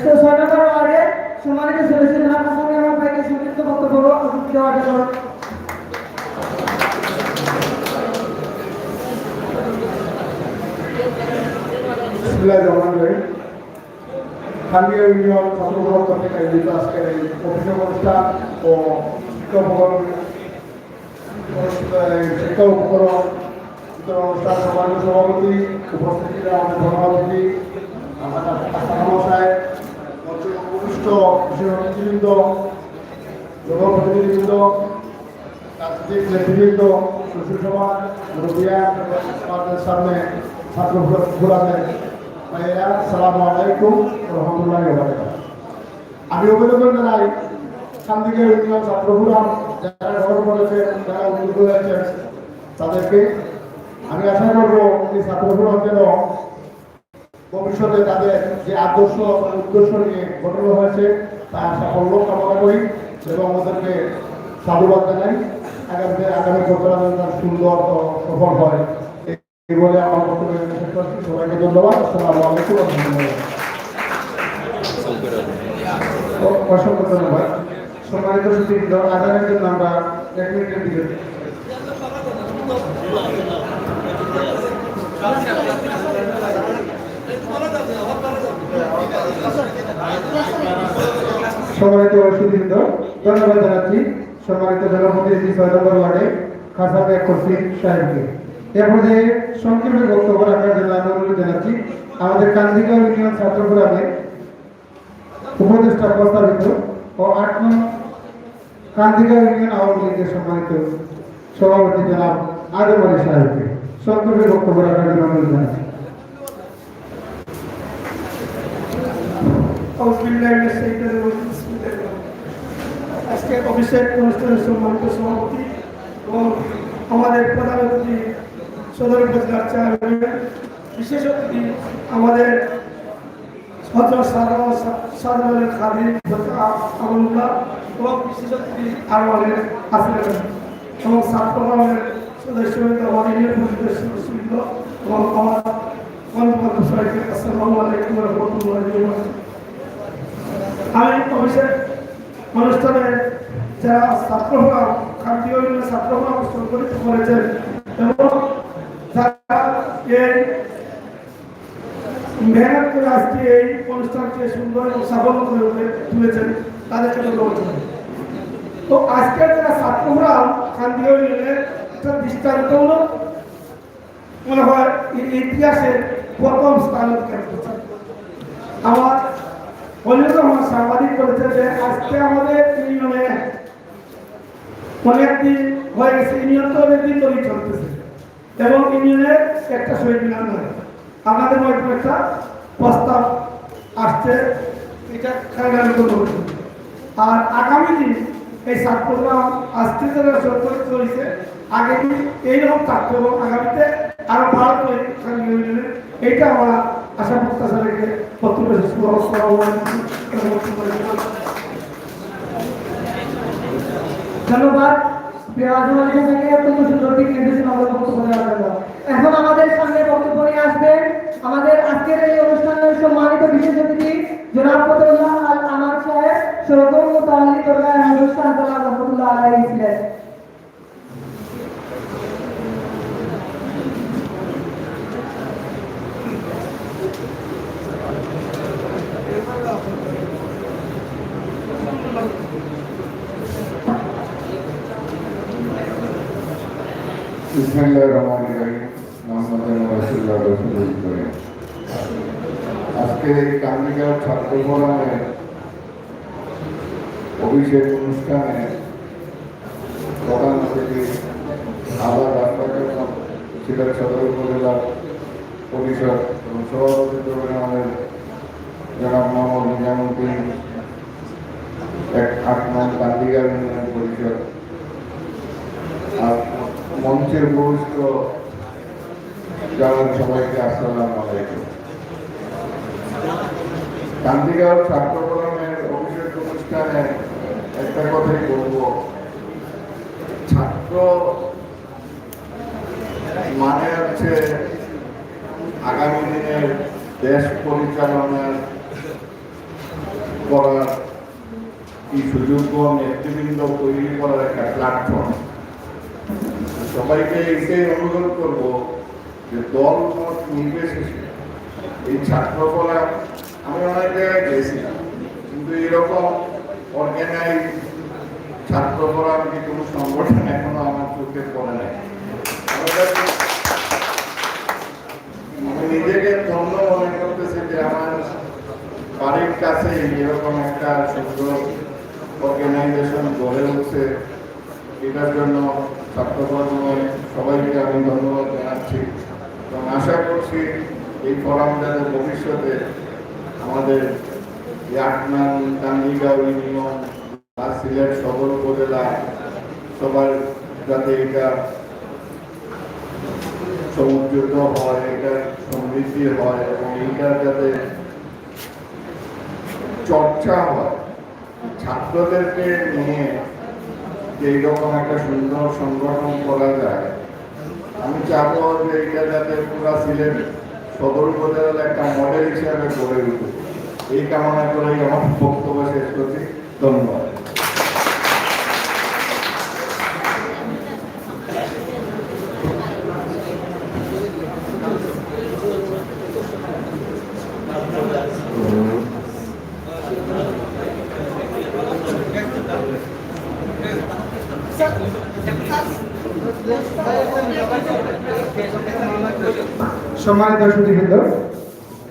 S4: 6 নম্বর ওয়ার্ডের সম্মানিত সদস্য জনাব হাসান রহমান ভাইকে সংক্ষিপ্ত বক্তব্য দেওয়ার জন্য।
S2: স্থানীয় ইউনিয়ন ছাত্রসংঘ থেকে আয়োজিত আজকের এই অভিযোগ অনুষ্ঠান ও শিক্ষা উপকরণ বিতরণ অনুষ্ঠান সম্মানিত সভাপতি, উপস্থিতিরা আমাদের ধন্যবাদী মহাশয়, উপবিষ্ট নেতৃবৃন্দ, জনপ্রতিনিধিবৃন্দ, রাজনৈতিক নেতৃবৃন্দ, সুশীল সমাজ, মুরব্বিয়ান, আমাদের সামনে ছাত্র ফোরামের ভাইয়েরা, আসসালামু আলাইকুম রহমতুল্লাহি ওয়া বারাকাতুহু। আমি অভিনন্দন জানাই শান্তিকে ইউনিয়ন ছাত্র ফোরাম যারা গঠন করেছেন, যারা উদ্যোগ হয়েছেন তাদেরকে। আমি আশা করব এই ছাত্র ফোরাম যেন ভবিষ্যতে তাদের যে আদর্শ উদ্দেশ্য নিয়ে গঠন হয়েছে তা সাফল্য কামনা করি এবং ওদেরকে সাধুবাদ জানাই। আগামী প্রচারণা সুন্দর ও সফল হয় এই বলে আমার বক্তব্য শেষ করছি। সবাইকে ধন্যবাদ। আসসালামু আলাইকুম ওয়া রাহমাতুল্লাহ। অসংখ্য ধন্যবাদ। সম্মানিত সুধীবৃন্দ, আদানের জন্য আমরা 1 মিনিটের দিকে সম্মানিত সুধীবৃন্দ ধন্যবাদ জানাচ্ছি সম্মানিত জনপ্রতিনিধি 6 নম্বর ওয়ার্ডে খাসা ব্যাগ করছি সাহেবকে। এর মধ্যে সংক্ষিপ্ত বক্তব্য রাখার জন্য আমি অনুরোধ জানাচ্ছি আমাদের কান্দিগাঁও ইউনিয়ন ছাত্র ফোরামের উপদেষ্টা প্রস্তাবিত ও 8 নং কান্দিগাঁও ইউনিয়ন আওয়ামী লীগের সম্মানিত সভাপতি জনাব আদম আলী সাহেবকে সংক্ষিপ্ত বক্তব্য রাখার জন্য অনুরোধ জানাচ্ছি।
S1: আজকে অভিষেক অনুষ্ঠানের সম্মানিত সভাপতি এবং আমাদের প্রধান অতিথি সদর উপজেলার চেয়ারম্যান, বিশেষ অতিথি আমাদের সাধারণ খাদি আমুল্লাহ এবং বিশেষ অতিথি আরো অনেক আছেন এবং ছাত্র ফোরামের সদস্য আমাদের সদস্যবৃন্দ এবং আমার বন্ধু সবাইকে আসসালামু আলাইকুম ওয়া রাহমাতুল্লাহি ওয়া বারাকাতুহু। আমি অভিষেক অনুষ্ঠানে যারা ছাত্র ফোরাম খাদ্য ছাত্র ফোরাম সংগঠিত করেছেন এবং যারা এই মেহনত করে আজকে এই অনুষ্ঠানকে সুন্দর এবং সাফল্য করে তুলেছেন তাদেরকে ধন্যবাদ জানাই। তো আজকের যারা ছাত্র ফোরাম খাদ্য ইউনিয়নের একটা দৃষ্টান্তমূলক মনে হয় ইতিহাসের প্রথম স্থান অধিকার করছে। আমার আমার সাংবাদিক বলেছে যে আজকে আমাদের ইউনিয়নে অনেকদিন হয়ে গেছে, ইউনিয়ন তো অনেকদিন ধরেই চলতেছে এবং ইউনিয়নের একটা শহীদ মিনার নয়, আমাদের মধ্যে একটা প্রস্তাব আসছে, এটা কার্যকর করতে। আর আগামী দিন
S2: এই ছাত্রগ্রাম আজকে যারা সরকারি চলেছে আগে এইরকম থাকতো এবং আগামীতে আরো ভালো করে এইটা আমরা আশা প্রত্যাশা রেখে বক্তব্য শেষ করব।
S4: ধন্যবাদ অত্যন্ত সুন্দর দিক নির্দেশনা আমাদের বক্তব্য দেওয়ার জন্য। এখন আমাদের সামনে বক্তব্য নিয়ে আসবেন আমাদের আজকের এই অনুষ্ঠানের সম্মানিত বিশেষ অতিথি জনাব ফতহুল্লাহ আল আমার সাহেব সরগম মুতাআল্লি দরগাহ অনুষ্ঠান জনাব রহমতুল্লাহ আলাইহি ছিলেন।
S5: আজকে এই কান্দিকার ছাত্র ফোরামের অভিষেক অনুষ্ঠানে প্রধান অতিথি আবার রাস্তাঘাট সিলেট সদর উপজেলা পরিষদ এবং সভাপতিত্ব করেন আমাদের জনাব মোহাম্মদ নিজামুদ্দিন 8 নং কান্দিকার ইউনিয়ন পরিষদ আর মঞ্চের বরিষ্ঠ যারা সবাইকে আসসালামু আলাইকুম। কান্দিগাঁও ছাত্র ফোরামের অভিষেক অনুষ্ঠানে একটা কথাই বলবো, ছাত্র মানে হচ্ছে আগামী দিনের দেশ পরিচালনা করার কি সুযোগ্য নেতৃবৃন্দ তৈরি করার একটা প্ল্যাটফর্ম। সবাইকে এটাই অনুরোধ করবো যে দল মত নির্বিশেষে এই ছাত্র ফোরাম, আমি অনেক জায়গায় গেছিলাম কিন্তু এরকম অর্গানাইজ ছাত্র ফোরাম কি কোনো সংগঠন এখনো আমার চোখে পড়ে নাই। আমি নিজেকে ধন্য মনে করতেছি যে আমার বাড়ির কাছে এরকম একটা সুন্দর অর্গানাইজেশন গড়ে উঠছে। এটার জন্য ছাত্র ফোরামের সবাইকে আমি ধন্যবাদ জানাচ্ছি এবং আশা করছি এই ফোরাম যাতে ভবিষ্যতে আমাদের 8 নং কান্দিগাঁও ইউনিয়ন বা সিলেট সদর উপজেলা সবার যাতে এটা সমুদ্রিত হয়, এটা সমৃদ্ধি হয় এবং এইটার যাতে চর্চা হয়, ছাত্রদেরকে নিয়ে যে এইরকম একটা সুন্দর সংগঠন করা যায়। আমি চাবো যে এটা যাতে পুরা সিলেট সদর উপজেলার একটা মডেল হিসাবে গড়ে উঠবে। এই কামনা করেই আমার বক্তব্য শেষ করছি। ধন্যবাদ।
S2: সম্মানিত সুধীবৃন্দ,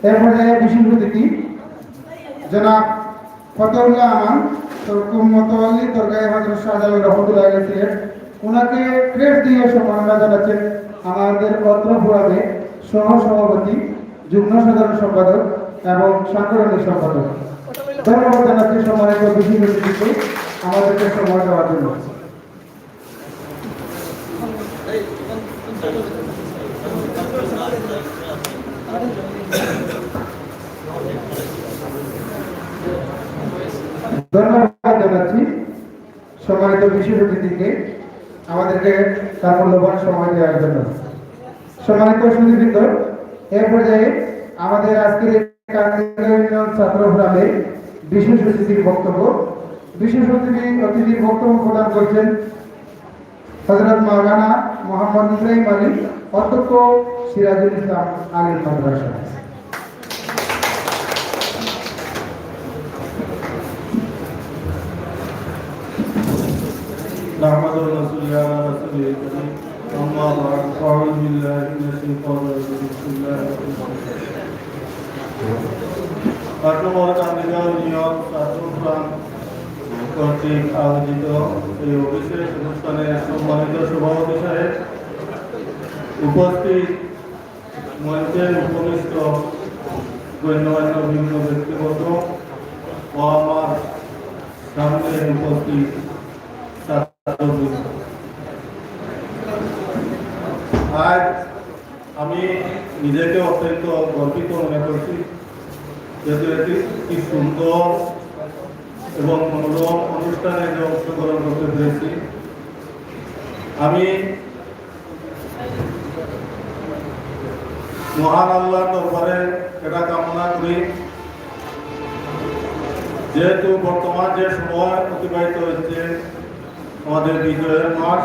S2: এর পর্যায়ে বিশেষ অতিথি জনাব ফতহুল্লাহ আমান সরগম মুতাআল্লি দরগাহ হযরত শাহজালাল রহমতুল্লাহ আলাইহি ছিলেন। ওনাকে ক্রেস্ট দিয়ে সম্মাননা জানাচ্ছেন আমাদের অত্র ফোরামে সহ সভাপতি, যুগ্ম সাধারণ সম্পাদক এবং সাংগঠনিক সম্পাদক। ধন্যবাদ জানাচ্ছি সম্মানিত বিশেষ অতিথিকে আমাদেরকে সময় দেওয়ার জন্য। ধন্যবাদ জানাচ্ছি সম্মানিত বিশেষ অতিথিকে আমাদেরকে তার মূল্যবান সময় দেওয়ার জন্য। সম্মানিত সুধীবৃন্দ, এর পর্যায়ে আমাদের আজকের ইউনিয়ন ছাত্র ফোরামের বিশেষ অতিথির বক্তব্য। বিশেষ অতিথির বক্তব্য প্রদান করছেন হযরত মাওলানা মোহাম্মদ ইব্রাহিম আলী, অধ্যক্ষ সিরাজুল ইসলাম আলী মাদ্রাসা।
S6: نحمد رسول الله رسول الكريم أما بعد أعوذ بالله من الشيطان الرجيم بسم الله الرحمن الرحيم কাটোয়া কান্দিগাঁও ইউনিয়ন ছাত্র ফোরাম কর্তৃক আয়োজিত এই অভিষেক অনুষ্ঠানে সম্মানিত সভাপতি সাহেব, উপস্থিত মঞ্চের উপবিষ্ট গণ্যমান্য বিভিন্ন ব্যক্তিগত ও আমার সামনে উপস্থিত আজ আমি নিজেকে অত্যন্ত গর্বিত মনে করছি, যেহেতু একটি সুন্দর এবং মনোরম অনুষ্ঠানে যে অংশগ্রহণ করতে পেরেছি। আমি মহান আল্লাহর দরবারে এটা কামনা করি, যেহেতু বর্তমান যে সময় অতিবাহিত হচ্ছে আমাদের বিজয়ের মাস,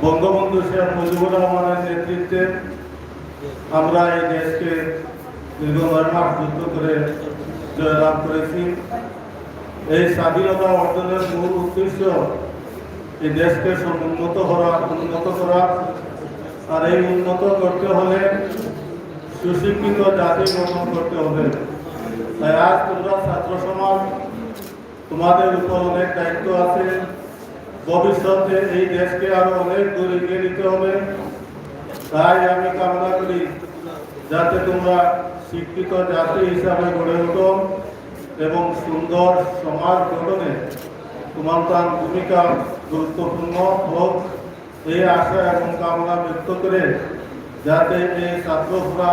S6: বঙ্গবন্ধু শেখ মুজিবুর রহমানের নেতৃত্বে আমরা এই দেশকে দীর্ঘ 9 মাস যুদ্ধ করে জয়লাভ করেছি। এই স্বাধীনতা অর্জনের মূল উদ্দেশ্য এই দেশকে উন্নত করা, আর এই উন্নত করতে হলে সুশিক্ষিত জাতি গঠন করতে হবে। তাই আজ তোমরা ছাত্র সমাজ, তোমাদের উপর অনেক দায়িত্ব আছে। ভবিষ্যতে এই দেশকে আরো অনেক দূর এগিয়ে নিতে হবে। তাই আমি কামনা করি যাতে তোমরা শিক্ষিত জাতি হিসাবে গড়ে ওঠো এবং সুন্দর সমাজ গঠনে তোমার ভূমিকা গুরুত্বপূর্ণ হোক, এই আশা এবং কামনা ব্যক্ত করে যাতে এই ছাত্ররা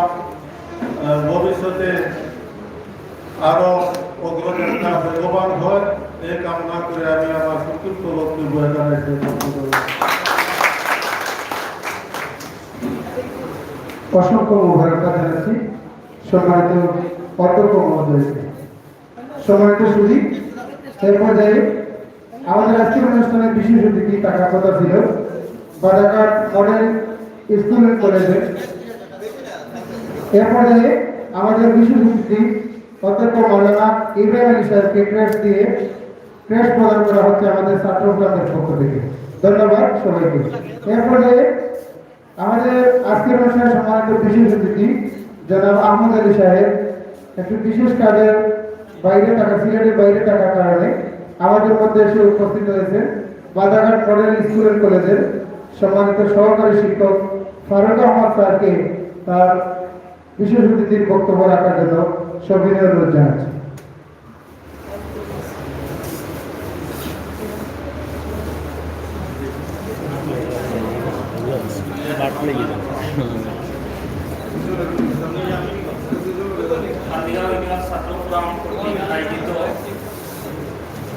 S6: ভবিষ্যতে আরো অগ্রযাত্রা বেগবান হয়, এই কামনা করে আমি আমার সংক্ষিপ্ত বক্তব্য এখানে শেষ করব।
S2: অসংখ্য মুবারকবাদ জানাচ্ছি সম্মানিত অধ্যক্ষ মহোদয়কে। সম্মানিত সুধী, এর পর্যায়ে আমাদের আজকের অনুষ্ঠানের বিশেষ অতিথি থাকার কথা ছিল বাদাঘাট মডেল স্কুল এন্ড কলেজের। এর পর্যায়ে আমাদের বিশেষ অতিথি অধ্যক্ষ মাওলানা ইব্রাহিম আলী সাহেবকে ক্রেস্ট প্রদান করা হচ্ছে আমাদের ছাত্র ক্লাবের পক্ষ থেকে। ধন্যবাদ সবাইকে। এর পর্যায়ে আমাদের আজকের অনুষ্ঠানে সম্মানিত বিশেষ অতিথি জনাব আহমদ আলী সাহেব একটি বিশেষ কাজের বাইরে থাকা, সিলেটের বাইরে থাকার কারণে আমাদের মধ্যে এসে উপস্থিত হয়েছে বাদাঘাট মডেল স্কুল এন্ড কলেজের সম্মানিত সহকারী শিক্ষক ফারুক আহমদ স্যারকে তার বিশেষ অতিথির বক্তব্য রাখার জন্য সবিনয় অনুরোধ জানাচ্ছি।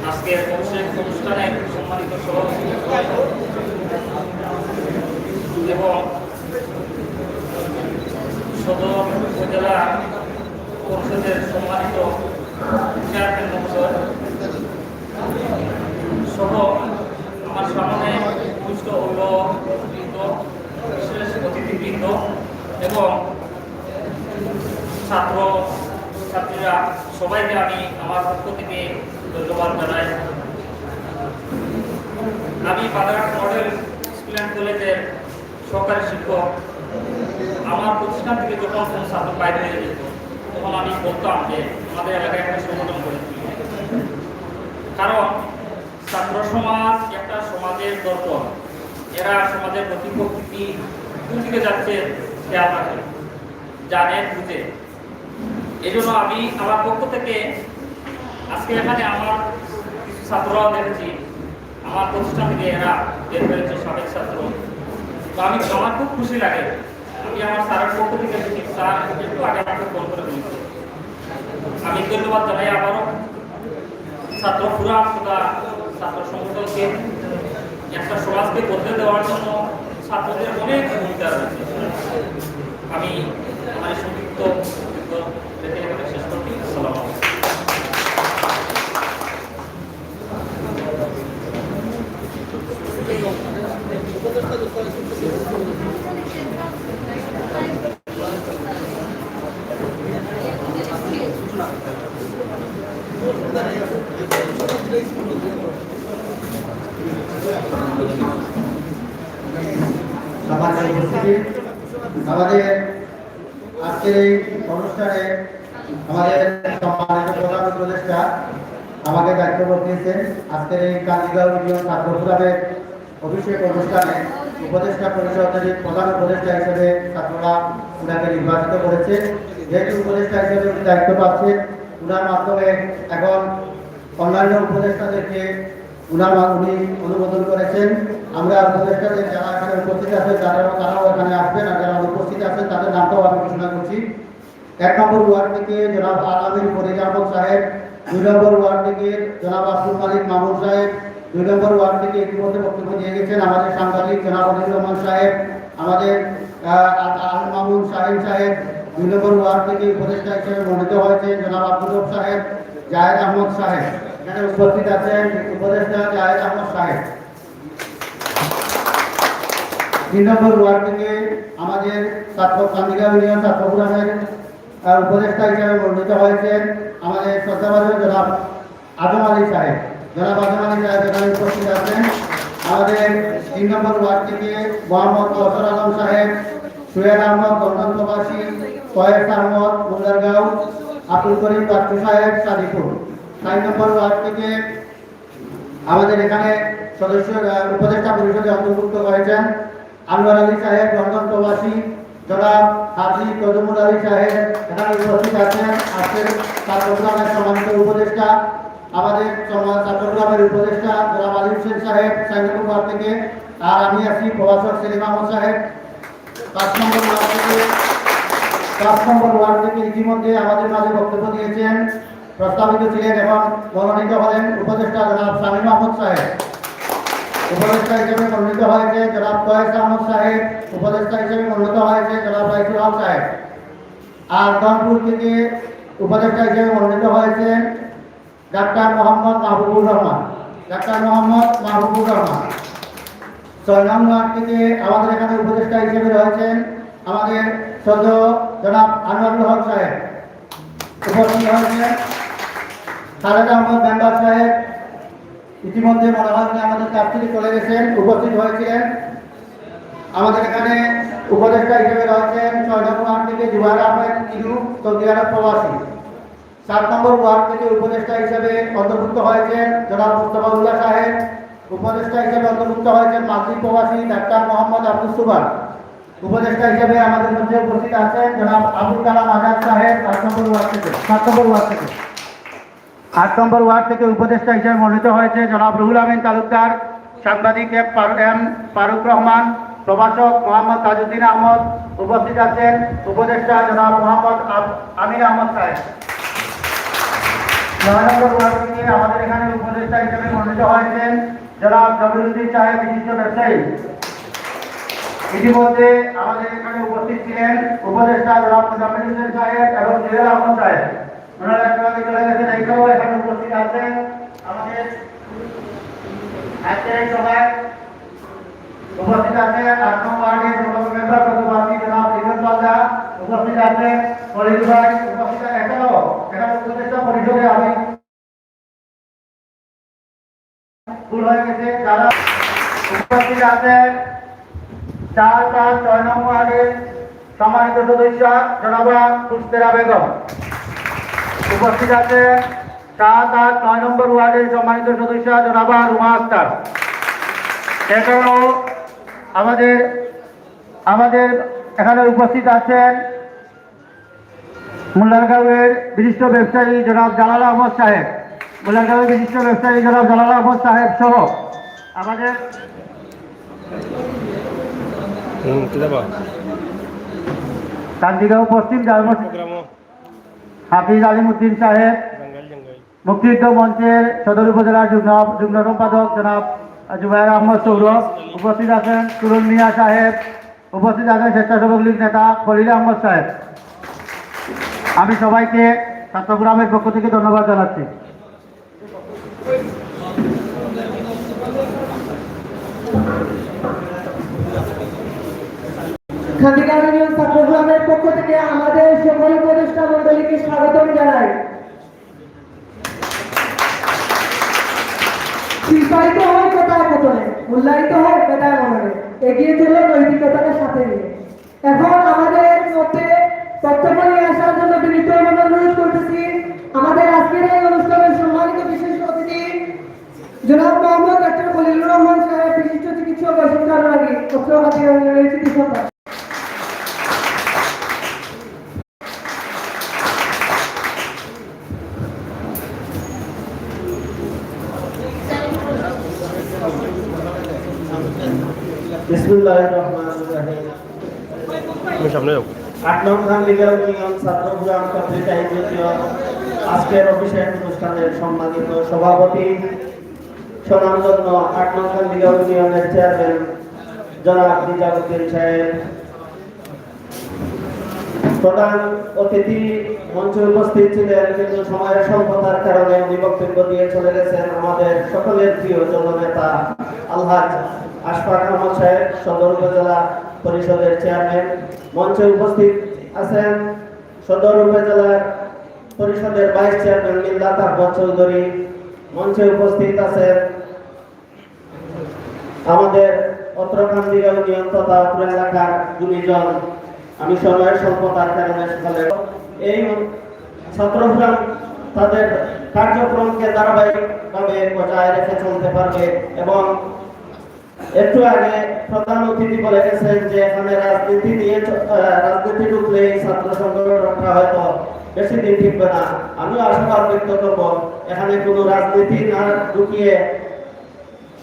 S7: আজকের অনুষ্ঠানে সম্মানিত সভাপতি এবং সদর উপজেলা পরিষদের সম্মানিত চেয়ারম্যান মহোদয় সহ আমার সামনে উপস্থিত অভিভাবকবৃন্দ, বিশেষ অতিথিবৃন্দ এবং ছাত্রীরা সবাইকে আমি আমার পক্ষ থেকে ধন্যবাদ জানাই। আমি বাদাঘাট মডেল স্কুল অ্যান্ড কলেজের সহকারী শিক্ষক। আমার প্রতিষ্ঠান থেকে যখন কোনো ছাত্র বাইরে হয়ে যেত তখন আমি বলতাম যে আমাদের এলাকায় একটা সংগঠন করে তুলি, কারণ ছাত্র সমাজ একটা সমাজের দর্পণ। এরা সমাজের গতি প্রকৃতি কোন দিকে যাচ্ছে খেয়াল রাখে, জানে, বুঝে। এই জন্য আমি আমার পক্ষ থেকে আজকে এখানে আমার কিছু ছাত্ররাও দেখেছি, আমার প্রতিষ্ঠান থেকে এরা বের হয়েছে, সাবেক ছাত্র। তো আমার খুব খুশি লাগে। আমি আমার স্যারের পক্ষ থেকে স্যার একটু আগে আমাকে ফোন করে বলছি। আমি ধন্যবাদ জানাই আবারও ছাত্র ফোরাম তথা ছাত্র সংগঠনকে। একটা সমাজকে বদলে দেওয়ার জন্য ছাত্রদের অনেক ভূমিকা রয়েছে। আমি আমার সংক্ষিপ্ত শেষ করছি। আসসালামু আলাইকুম।
S2: আমাদের আজকের এই অনুষ্ঠানে আমাদের সম্মানিত প্রধান উপদেষ্টা আমাকে দায়িত্ব দিয়েছেন। আজকের এই কান্দিগাঁও ইউনিয়ন ছাত্র ফোরামের অভিষেক অনুষ্ঠানে উপদেষ্টা পরিষদের প্রধান উপদেষ্টা হিসেবে ছাত্ররা উনাকে নির্বাচিত করেছে। যেহেতু উপদেষ্টা হিসেবে উনি দায়িত্ব পাচ্ছেন, উনার মাধ্যমে এখন অন্যান্য উপদেষ্টাদেরকে উনি অনুমোদন করেছেন। আমরা উপদেষ্টাদের যারা এখানে উপস্থিত আছেন তারাও এখানে আসবেন, আর যারা উপস্থিত আছেন তাদের নামটাও আমি ঘোষণা করছি। 1 নম্বর ওয়ার্ড থেকে জনাব আলামিন ফরিদ আহমদ সাহেব, 2 নম্বর ওয়ার্ড থেকে জনাব আব্দুল মালিক মামুন সাহেব, 2 নম্বর ওয়ার্ড থেকে ইতিমধ্যে বক্তব্য দিয়ে গেছেন আমাদের সাংবাদিক জনাব অনিল রহমান সাহেব, আমাদের আল মামুন শাহিন সাহেব। 2 নম্বর ওয়ার্ড থেকে উপদেষ্টা হিসেবে মনোনীত হয়েছেন জনাব আব্দুল রব সাহেব, জাহেদ আহমদ সাহেব। এখানে উপস্থিত আছেন উপদেষ্টা জাহেদ আহমদ সাহেব। 3 নম্বর ওয়ার্ড থেকে আমাদের কান্দিকা ইউনিয়ন ছাত্র ফোরামের উপদেষ্টা হিসেবে মনোনীত হয়েছেন আমাদের শ্রদ্ধাভাজন জনাব আজম আলী সাহেব। জনাব আজম আলী সাহেব এখানে উপস্থিত আছেন। আমাদের 3 নম্বর ওয়ার্ড থেকে মোহাম্মদ কৌশল আলম সাহেব, সুয়েদ আহমদ লন্ডন প্রবাসী, কয়েস আহমদ মুন্দারগাঁও, আব্দুল করিম বাচ্চু সাহেব সাদিপুর। 4 নম্বর ওয়ার্ড থেকে আমাদের এখানে সদস্য উপদেষ্টা পরিষদে অন্তর্ভুক্ত হয়েছেন আনোয়ার আলী সাহেব লন্ডন প্রবাসী, জনাব হাজি তজমুল আলী সাহেব এখানে উপস্থিত আছেন। আজকের চট্টগ্রামের সম্মানিত উপদেষ্টা আমাদের চট্টগ্রামের উপদেষ্টা জনাব আলী হোসেন সাহেব 4 নম্বর ওয়ার্ড থেকে, আর আমি আছি প্রভাষক সেলিম আহমদ সাহেব 5 নম্বর ওয়ার্ড থেকে। 5 নম্বর ওয়ার্ড থেকে ইতিমধ্যে আমাদের মাঝে বক্তব্য দিয়েছেন, প্রস্তাবিত ছিলেন এবং মনোনীত হলেন উপদেষ্টা জনাব শামীম আহমদ সাহেব। উপদেষ্টা হিসেবে মনোনীত হয়েছে জনাব কয়েস আহমদ সাহেব, উপদেষ্টা হিসেবে মনোনীত হয়েছে জনাব রাইসুল হক সাহেব। আর রংপুর থেকে উপদেষ্টা হিসেবে মনোনীত হয়েছেন ডাক্তার মোহাম্মদ মাহবুবুর রহমান। 6 নম্বর ওয়ার্ড থেকে আমাদের এখানে উপদেষ্টা হিসেবে রয়েছেন আমাদের সদ্য জনাব আনোয়ারুল হক সাহেব। উপস্থিত হয়েছেন খালেদ আহমদ মেম্বার সাহেব, ইতিমধ্যে মনে হয় আমাদের কাছ থেকে চলে গেছেন। উপস্থিত হয়েছিলেন আমাদের এখানে উপদেষ্টা হিসেবে রয়েছেন 6 নম্বর ওয়ার্ড থেকে জুবাইর আহমেদ ইনু, সৌদি আরব প্রবাসী। 7 নম্বর ওয়ার্ড থেকে উপদেষ্টা হিসেবে অন্তর্ভুক্ত হয়েছেন জনাব মুস্তফা উল্লাহ সাহেব। উপদেষ্টা হিসেবে অন্তর্ভুক্ত হয়েছেন মালদ্বীপ প্রবাসী ডাক্তার মোহাম্মদ আব্দুল সুবান। উপদেষ্টা হিসেবে আমাদের মধ্যে উপস্থিত আছেন জনাব আবুল কালাম আজাদ সাহেব 8 নম্বর ওয়ার্ড থেকে। 7 নম্বর ওয়ার্ড থেকে 8 নম্বর ওয়ার্ড থেকে উপদেষ্টা হিসেবে মনোনীত হয়েছে জনাব রুহুল আমিন তালুকদার, সাংবাদিক এম ফারুক রহমান, প্রভাষক মোহাম্মদ তাজউদ্দিন আহমদ। উপস্থিত আছেন উপদেষ্টা জনাব মোহাম্মদ আমির আহমদ সাহেব। 9 নম্বর ওয়ার্ড থেকে আমাদের এখানে উপদেষ্টা হিসেবে মনোনীত হয়েছেন জনাব জমিরুদ্দিন সাহেব, বিশিষ্ট ব্যবসায়ী। ইতিমধ্যে আমাদের এখানে উপস্থিত ছিলেন উপদেষ্টা জনাব মুজাম্মিল হোসেন সাহেব এবং জুয়েল আহমদ সাহেব। ওনারা একটু চলে গেছেন, এইটাও এখানে উপস্থিত আছেন আমাদের আজকের এই সভায় উপস্থিত আছেন 8 নম্বর ওয়ার্ডের মেম্বার প্রতিবাদী জনাব ইমন পাল্লা। উপস্থিত আছেন ফরিদ ভাই। উপস্থিত এখানে উপদেষ্টা পরিষদে আমি ভুল হয়ে গেছে যারা উপস্থিত আছেন 4, 5, 6 নম্বর ওয়ার্ডের সম্মানিত সদস্য জনাবা খুশতেরা বেগম। উপস্থিত আছেন 7, 8, 9 নম্বর ওয়ার্ডের সম্মানিত সদস্য জনাবা রুমা আক্তার। এছাড়াও আমাদের এখানে উপস্থিত আছেন মুল্লারগাঁওয়ের বিশিষ্ট ব্যবসায়ী জনাব জালাল আহমদ সাহেব, মুল্লারগাঁওয়ের বিশিষ্ট ব্যবসায়ী জনাব জালাল আহমদ সাহেব সহ আমাদের কান্দিগাঁও পশ্চিম জালমট হাফিজ আলিমউদ্দিন সাহেব, মুক্তিযুদ্ধ মঞ্চের সদর উপজেলার যুগ্ম সম্পাদক জনাব জুবাইর আহমদ সৌরভ। উপস্থিত আছেন সুরুল মিয়া সাহেব। উপস্থিত আছেন স্বেচ্ছাসেবক লীগ নেতা খলিল আহমদ সাহেব। আমি সবাইকে চট্টগ্রামের পক্ষ থেকে ধন্যবাদ জানাচ্ছি।
S4: খাদিকা ইউনিয়ন চট্টগ্রামের পক্ষ থেকে আমাদের সকল উপদেষ্টা মণ্ডলীকে স্বাগতম জানাই। শিল্পায়িত হয় কথায় কথনে, মূল্যায়িত হয় কথায় মননে, এগিয়ে চলে নৈতিকতার সাথে নিয়ে। এখন আমাদের মধ্যে বক্তব্য নিয়ে আসার জন্য বিনীত অনুরোধ করতেছি আমাদের আজকের এই অনুষ্ঠানের সম্মানিত বিশেষ অতিথি জনাব মোহাম্মদ ডাক্তার খলিলুর রহমান সাহেব, বিশিষ্ট চিকিৎসক ও শিক্ষানুরাগী, চিকিৎসক।
S3: বিসমিল্লাহির রহমানির রহিম।
S8: সামনে যাও।
S3: 8 নং গান্ধীগড় ইউনিয়ন ছাত্র ফোরাম কর্তৃক আয়োজিত আজকের অভিষেক অনুষ্ঠানের সম্মানিত সভাপতি, স্বনামধন্য 8 নং গান্ধীগড় ইউনিয়নের চেয়ারম্যান জনাব নিজামুদ্দিন সাহেব, প্রধান অতিথি মঞ্চে উপস্থিত ছিলেন কিন্তু সময়ের স্বল্পতার কারণে উনি বক্তব্য দিয়ে চলে গেছেন আমাদের সকলের প্রিয় জননেতা আলহাজ আশফাক আহমদ সাহেব, সদর উপজেলা পরিষদের চেয়ারম্যান। মঞ্চে উপস্থিত আছেন সদর উপজেলা পরিষদের ভাইস চেয়ারম্যান মিল্লাত আহমদ চৌধুরী। মঞ্চে উপস্থিত আছেন আমাদের অত্রকান্দিগাঁও ইউনিয়ন তথা অত্র এলাকার গুণীজন। আমি সময়ের স্বল্পতার কারণে সকালে এই ছাত্ররা তাদের কার্যক্রমকে ধারাবাহিকভাবে বজায় রেখে চলতে পারবে। এবং একটু আগে প্রধান অতিথি বলে গেছেন যে এখানে রাজনীতি ঢুকলে এই ছাত্র সংগঠনটা হয়তো বেশি দিন টিকবে না। আমিও আশাবাদ ব্যক্ত করব এখানে কোনো রাজনীতি না ঢুকিয়ে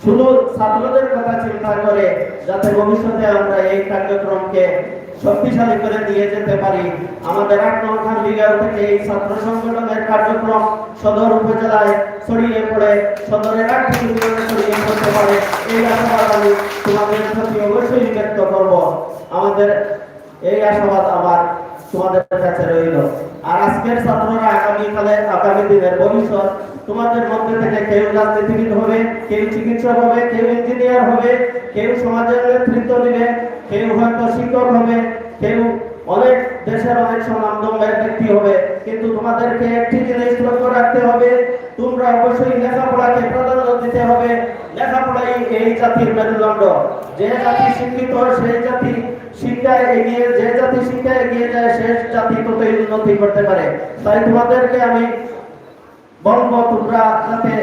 S3: শুধু ছাত্রদের কথা চিন্তা করে যাতে ভবিষ্যতে আমরা এই কার্যক্রমকে শক্তিশালী করে নিয়ে যেতে পারি। আমাদের 8 নং গান্ধীগড় থেকে এই ছাত্র সংগঠনের কার্যক্রম সদর উপজেলায় ছড়িয়ে পড়ে, সদরের 8টি ইউনিয়নে ছড়িয়ে পড়তে পারে, এই আশাবাদ আমি তোমাদের প্রতি অবশ্যই ব্যক্ত করব। আমাদের এই আশাবাদ আমার তোমাদের কাছে রইল। আর আজকের ছাত্ররা আগামী দিনের ভবিষ্যৎ। তোমাদের মধ্যে থেকে কেউ রাজনীতিবিদ হবে, কেউ চিকিৎসক হবে, কেউ ইঞ্জিনিয়ার হবে, কেউ সমাজের নেতৃত্ব দিবে, কেউ হয়তো শিক্ষক হবে, কেউ অনেক দেশের অনেক স্বনামধন্য ব্যক্তি হবে। কিন্তু তোমাদেরকে একটি জিনিস লক্ষ্য রাখতে হবে, তোমরা অবশ্যই লেখাপড়াকে প্রাধান্য দিতে হবে। লেখাপড়াই এই জাতির মেরুদণ্ড। যে জাতি শিক্ষিত সেই জাতি শিক্ষায় এগিয়ে, যে জাতি শিক্ষায় এগিয়ে যায় সে জাতি ততই উন্নতি করতে পারে। তাই তোমাদেরকে আমি বলবো তোমরা যাতে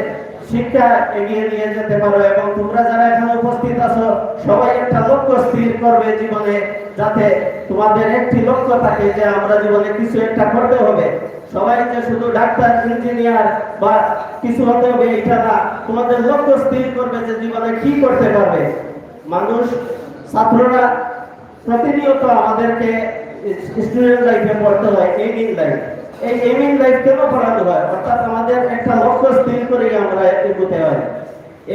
S3: শিক্ষা এগিয়ে নিয়ে যেতে পারো এবং তোমরা যারা এখানে উপস্থিত আছো সবাই একটা লক্ষ্য স্থির করবে জীবনে, যাতে তোমাদের একটি লক্ষ্য থাকে যে আমরা জীবনে কিছু একটা করতে হবে। সবাই যে শুধু ডাক্তার, ইঞ্জিনিয়ার বা কিছু হতে হবে এটা না, তোমাদের লক্ষ্য স্থির করবে যে জীবনে কি করতে পারবে। মানুষ, ছাত্ররা প্রতিনিয়ত আমাদেরকে স্টুডেন্ট লাইফে পড়তে হয়, এইমিং লাইফ। এই এইমিং লাইফ কেন পড়াতে হয়? অর্থাৎ আমাদের একটা লক্ষ্য স্থির করে আমরা এগোতে হয়।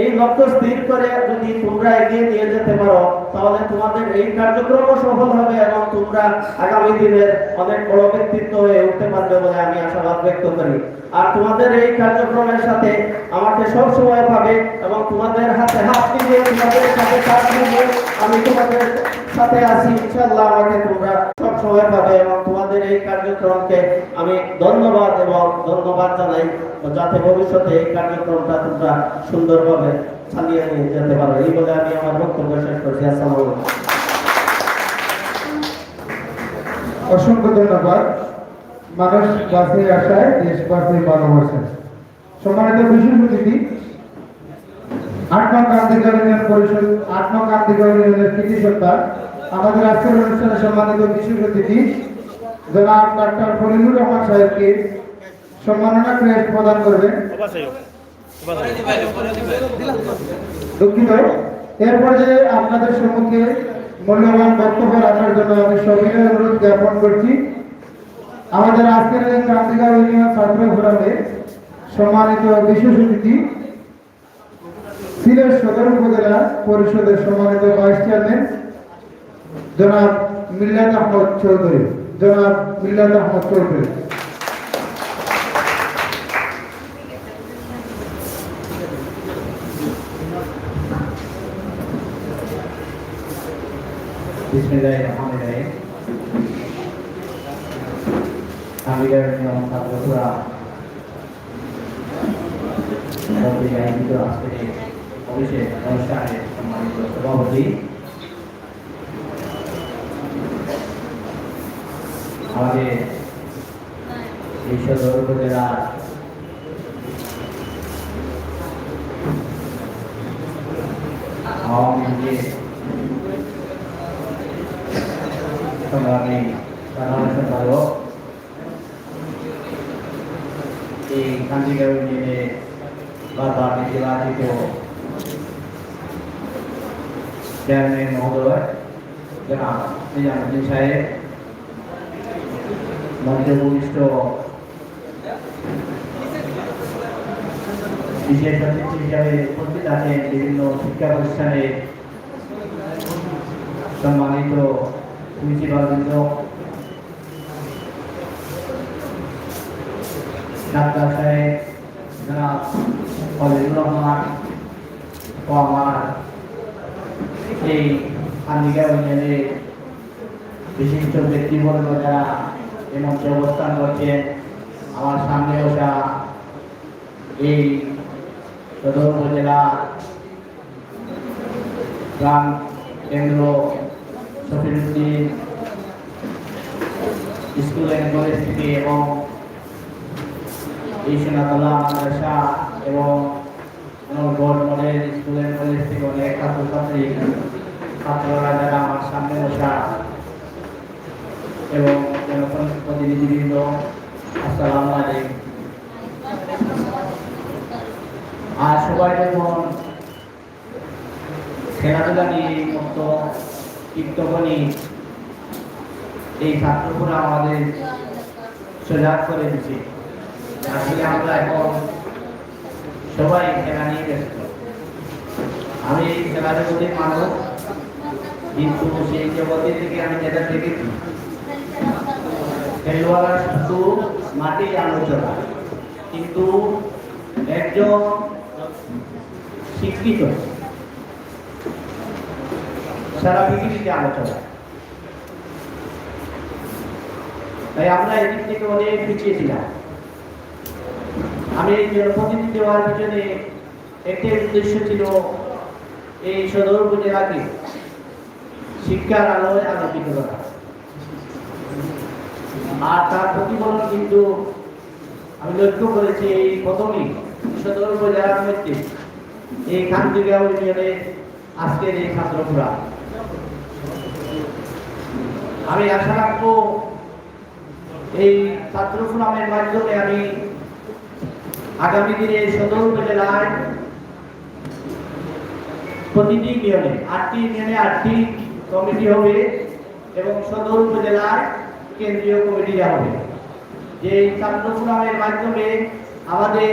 S3: এই লক্ষ্য স্থির করে যদি তোমরা এগিয়ে নিয়ে যেতে পারো তাহলে তোমাদের এই কার্যক্রমও সফল হবে এবং তোমরা আগামী দিনের অনেক বড় ব্যক্তিত্ব হয়ে উঠতে পারবে বলে আমি আশাবাদ ব্যক্ত করি। আর তোমাদের এই কার্যক্রমের সাথে আমাকে সব সময় পাবে এবং তোমাদের হাতে হাত মিলিয়ে, তোমাদের সাথে কাজ মিলিয়ে আমি তোমাদের সাথে আছি ইনশাআল্লাহ। আমাকে তোমরা সব সময় পাবে এবং তোমাদের এই কার্যক্রমকে আমি ধন্যবাদ জানাই, যাতে ভবিষ্যতে এই কার্যক্রমটা তোমরা সুন্দরভাবে চালিয়ে নিয়ে যেতে পারো। এই বলে আমি আমার বক্তব্য শেষ করছি। আসসালামু আলাইকুম।
S2: অসংখ্য ধন্যবাদ। মানুষ বাঁচে আশায়, দেশ বাঁচে ভালোবাসায়। সম্মানিত বিশেষ অতিথি, 8 নং গান্ধীগড় ইউনিয়ন পরিষদ, 8 নং গান্ধীগড় ইউনিয়নের কৃতি সত্তা আমাদের আজকের অনুষ্ঠানে সম্মানিত বিশেষ অতিথি জনাব ডাক্তার ফরিদুর রহমান সাহেবকে সম্মাননা ক্রেস্ট প্রদান করবেন। দুঃখিত, এরপর যে আপনাদের সম্মুখে মূল্যবান বক্তব্য রাখার জন্য আমি সবিনয় অনুরোধ জ্ঞাপন করছি আমাদের আজকের এই গান্ধীগড় ইউনিয়ন ছাত্র ফোরামে সম্মানিত বিশেষ অতিথি সিলেট সদর উপজেলা পরিষদের সম্মানিত ভাইস চেয়ারম্যান জনাব মিল্লাত আহমদ চৌধুরী।
S3: বিসমিল্লাহিররহমানিররহিম। গান্ধীগড় ইউনিয়ন ছাত্র ফোরাম কর্তৃক আয়োজিত আজকের অভিষেক অনুষ্ঠানে সম্মানিত সভাপতি, আমাদের এই সদর উপজেলার আওয়ামী লীগের সংগ্রামী সাধারণ সম্পাদক, এই গান্ধীগড় ইউনিয়নে বারবার নির্বাচিত চেয়ারম্যান মহোদয় জনাব নিজামুদ্দিন সাহেব, মঞ্চে উপবিষ্ট বিশেষ অতিথি হিসাবে উপস্থিত আছেন বিভিন্ন শিক্ষা প্রতিষ্ঠানের সম্মানিত প্রিন্সিপালবৃন্দ, ডাক্তার সাহেব জনাব ফজলুর রহমান ও আমার এই আন্দিকা ইউনিয়নের বিশিষ্ট ব্যক্তিবর্গ যারা এই মঞ্চে অবস্থান করছেন, আমার সামনে বসা এই সদর উপজেলা গ্রাম কেন্দ্র সফিরুদ্দিন স্কুল অ্যান্ড কলেজ থেকে এবং এই সোনাতলা মাদ্রাসা এবং গড় মডেল স্কুল অ্যান্ড কলেজ থেকে অনেক ছাত্রছাত্রী ছাত্ররা যারা আমার সামনে বসা এবং জনপ্রতিনিধিবৃন্দ, আসসালামু আলাইকুম। আর সবাই যখন খেলাধুলা নিয়ে মত তখনই এই ছাত্রগুলো আমাদের সজাগ করে দিচ্ছে। আসলে আমরা এখন সবাই খেলা নিয়ে ব্যস্ত। আমি খেলার জগতের মানুষ, কিন্তু সেই জগতে থেকে আমি যেটা দেখেছি, খেলোয়াড়রা শুধু মাঠে আলোচনা, কিন্তু একজন শিক্ষিত সারা পৃথিবীতে আলোচনা। তাই আমরা এদিক থেকে অনেক পিছিয়ে ছিলাম। আমি এই জনপ্রতিনিধি দেওয়ার পিছনে একটাই উদ্দেশ্য ছিল, এই সদর উপজেলাকে শিক্ষার আলোয় আলোকিত করা। আর তার প্রতিফলন কিন্তু আমি লক্ষ্য করেছি এই প্রথমেই সদর উপজেলার মধ্যে এই খানদিঘা ইউনিয়নে আজকের এই ছাত্রপুরা। আমি আশা রাখবো এই ছাত্র ফোরামের মাধ্যমে আমি আগামী দিনে সদর উপজেলায় প্রতিটি ইউনিয়নে 8টি ইউনিয়নে 8টি কমিটি হবে এবং সদর উপজেলায় কেন্দ্রীয় কমিটিরা হবে। যে ছাত্র ফোরামের মাধ্যমে আমাদের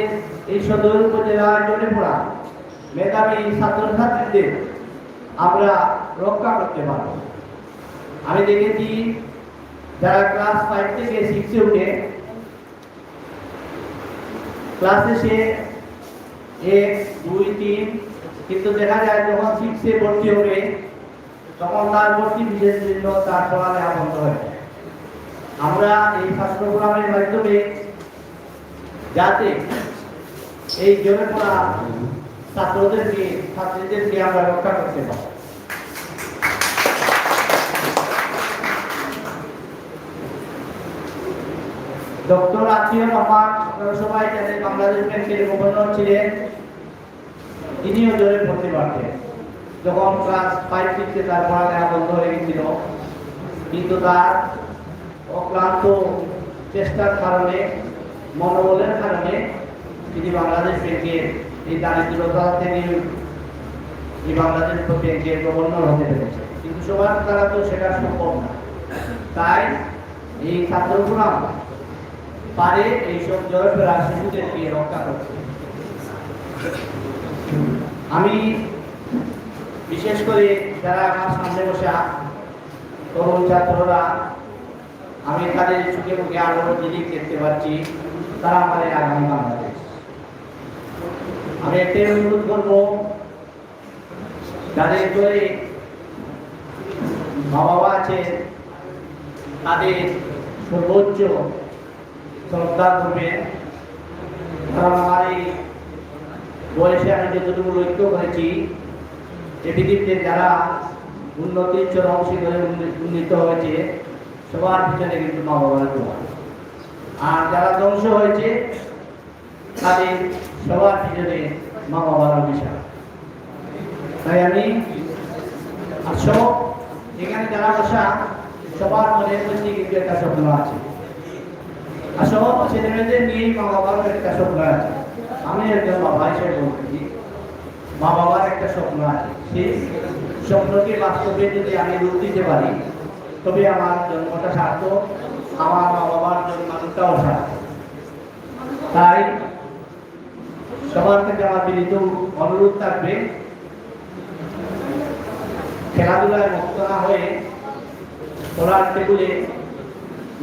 S3: এই সদর উপজেলায় জ্বলে পড়া মেধাবী ছাত্রছাত্রীদের আমরা রক্ষা করতে পারব। আমি দেখেছি যারা ক্লাস 5 থেকে 6 এ উঠে ক্লাসে সে 1, 2, 3, কিন্তু দেখা যায় যখন 6 এ ভর্তি হবে তখন তার ভর্তি বিশেষ জন্য তার পড়ালেখা বন্ধ হয়ে যায়। আমরা এই ছাত্র ফোরামের মাধ্যমে যাতে এই জ্বলে পড়া ছাত্রীদেরকে আমরা রক্ষা করতে পারি। ডক্টর আতিউর রহমান, আপনারা সবাই জানেন, বাংলাদেশ ব্যাংকের গভর্নর ছিলেন। তিনিও জ্বরে পড়তে পারতেন। যখন ক্লাস 5 থেকে তার পড়ালেখা বন্ধ হয়ে গেছিল, কিন্তু তার অক্লান্ত চেষ্টার কারণে, মনোবলের কারণে তিনি বাংলাদেশ ব্যাংকের এই দারিদ্রতা থেকে এই বাংলাদেশ ব্যাংকের গভর্নর হতে পেরেছে। কিন্তু সবার দ্বারা তো সেটা সম্ভব না। তাই এই ছাত্র ফোরাম পারে এইসব জ্বরে ফেরা শিশুদেরকে রক্ষা করতে। আমি বিশেষ করে যারা আমার সামনে বসা তরুণ ছাত্ররা, আমি তাদের চোখে মুখে আলোর জিনিস দেখতে পাচ্ছি, তারা আমাদের আগামী বাংলাদেশ। আমি একটাই অনুরোধ করবো, যাদের ঘরে মা বাবা আছে তাদের সর্বোচ্চ শ্রদ্ধা করবেন। কারণ আমার এই বয়সে আমি যতটুকু লক্ষ্য করেছি, এই পৃথিবীতে যারা উন্নতির চরম শিখরে উন্নীত হয়েছে সবার পিছনে কিন্তু মা বাবার দোয়া। আর যারা ধ্বংস হয়েছে তাদের সবার পিছনে মা বাবার অভিশাপ। তাই আমি সব এখানে যারা বসা সবার মনের মধ্যে কিন্তু একটা স্বপ্ন আছে, আর সব ছেলেমেয়েদের নিয়েই মা বাবারও একটা স্বপ্ন আছে। আমি একজন বাবা হিসেবে বলছি, মা বাবার একটা স্বপ্ন আছে। সেই স্বপ্নকে বাস্তবে যদি আমি রূপ দিতে পারি তবে আমার জন্মটা সার্থক, আমার মা বাবার জন্মানোটাও সার্থক। তাই সবার থেকে আমার বিনীত অনুরোধ থাকবে, খেলাধুলায় মুক্ত না হয়ে পড়ার টেবিলে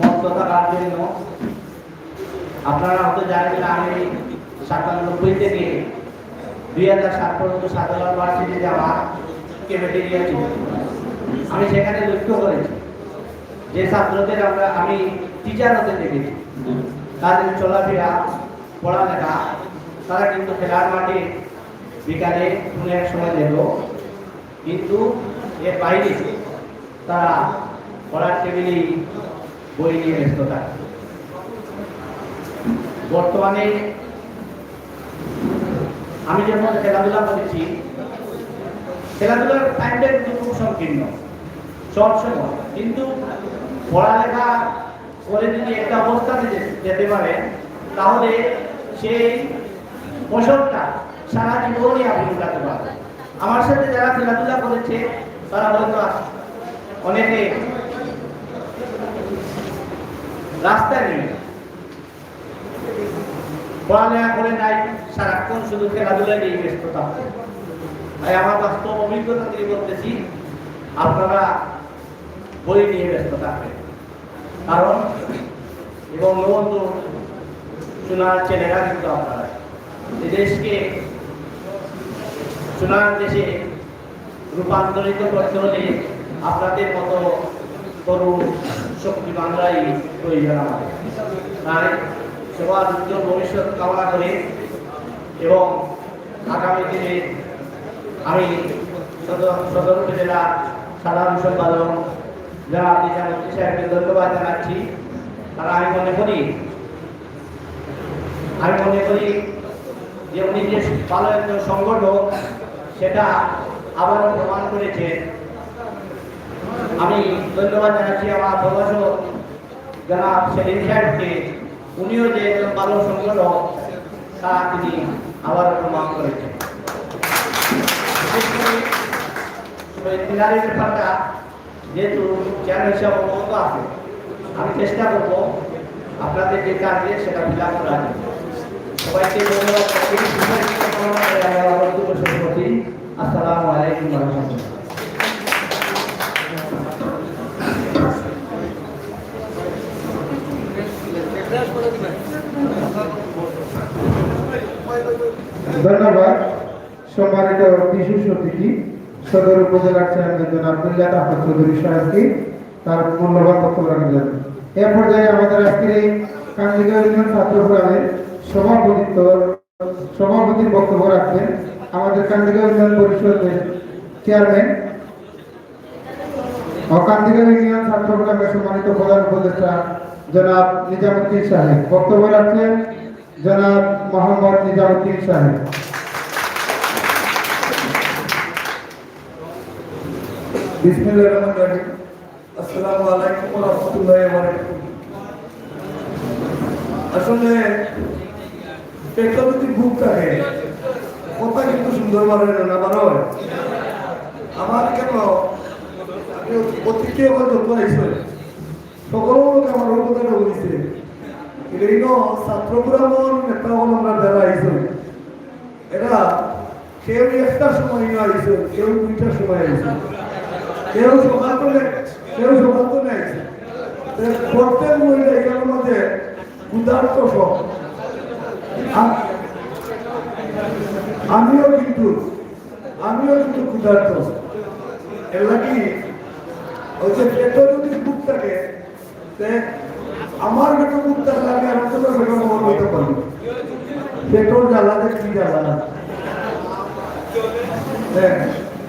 S3: মুক্ত থাকার জন্য আপনারা হয়তো জানেন না, আমি 97 থেকে 2007 পর্যন্ত সাধারণ ভার্সিটিতে আমার ক্যাফেটেরিয়া ছিল। আমি সেখানে লক্ষ্য করেছি যে ছাত্রদের আমি টিচার হতে দেখেছি, তাদের চলাফেরা পড়ালেখা তারা কিন্তু খেলার মাঠে বিকালে কোনো এক সময় যেত, কিন্তু এর বাইরে তারা পড়ার টেবিলেই বই নিয়ে ব্যস্ত থাকে। বর্তমানে আমি যখন খেলাধুলা করেছি, খেলাধুলার টাইমটা কিন্তু খুব সংকীর্ণ, সব সময়, কিন্তু পড়ালেখা করে যদি একটা অবস্থাতে যেতে পারে তাহলে সেই ফসলটা সারা জীবনই আপনি উঠাতে পারবেন। আমার সাথে যারা খেলাধুলা করেছে তারা হয়তো অনেকে রাস্তায় নেমে পড়ালেখা করে নাই, সারাক্ষণ শুধু খেলাধুলায় নিয়ে ব্যস্ত থাকবে। তাই আমার বাস্তব অভিজ্ঞতা থেকে বলতেছি, আপনারা বই নিয়ে ব্যস্ত থাকবেন। কারণ এবং নবন্ধ সোনার ছেলেরা কিন্তু আপনারা এই দেশকে সোনার দেশে রূপান্তরিত করতে হলে আপনাদের মতো তরুণ শক্তিমানরাই প্রয়োজন আমাদের। তাই সবার উজ্জ্বল ভবিষ্যৎ কামনা করে এবং আগামী দিনে আমি সদর উপজেলা সাধারণ সম্পাদক যারা নিজামুদ্দিন সাহেবকে ধন্যবাদ জানাচ্ছি। আর আমি মনে করি যে উনি যে ভালো একজন সংগঠক সেটা আবারও প্রমাণ করেছে। আমি ধন্যবাদ জানাচ্ছি আমার প্রভাষক জনাব সেলিম সাহেবকে, উনিও যে একজন ভালো সংগঠক তা তিনি আবারও প্রমাণ করেছেন। ব্যাপারটা যেহেতু চ্যানেল হিসাবে অবগত আছে, আমি চেষ্টা করব আপনাদের যে কাজে সেটা ফিলাপ করার জন্য। সবাইকে ধন্যবাদ। আসসালামু আলাইকুম ওয়া রাহমাতুল্লাহ।
S2: ধন্যবাদ সম্মানিত বিশেষ অতিথি সদর উপজেলার চেয়ারম্যান জনাব আব্দুল্লাহ আহমদ চৌধুরী সাহেবকে তার মূল্যবান বক্তব্য রাখার জন্য। এ পর্যায়ে আমাদের আজকের এই কান্দিগা ইউনিয়ন ছাত্র ফোরামের সভাপতির বক্তব্য রাখবেন আমাদের কান্দিগা ইউনিয়ন পরিষদের চেয়ারম্যান ও কান্দিগা ইউনিয়ন ছাত্র ফোরামের সম্মানিত প্রধান উপদেষ্টা জনাব নিজামুদ্দিন সাহেব। বক্তব্য রাখছেন জনাব মোহাম্মদ নিজামুদ্দিন সাহেব।
S1: বিসমিল্লাহির রহমানির রহিম। আসসালামু আলাইকুম ওয়া রাহমাতুল্লাহি ওয়া বারাকাতুহু। আসলে পেটটা যদি ভুক থাকে কথা কিন্তু সুন্দরভাবে রান্না করা হয়। আমার কেন আমি অতিথি আমার যত আইসে সকল লোক আমার কথাটা বলিছে, এই ছাত্র পুরামন একটা আমরা যারা আইসে এরা কেউ একটা সময় আইসে, কেউ দুইটার সময় আইসে, কেউ সকাল করে আইসে। প্রত্যেক মহিলা এখানের মধ্যে ক্ষুধার্ত সব। আমিও কিন্তু ক্ষুধার্ত। এর লাগি ওই যে পেটে যদি বুক থাকে আমার পেটে বুক থাকলে আমি আর তো পেটে খবর হইতে পারি। পেটর জ্বালাতে কি জ্বালা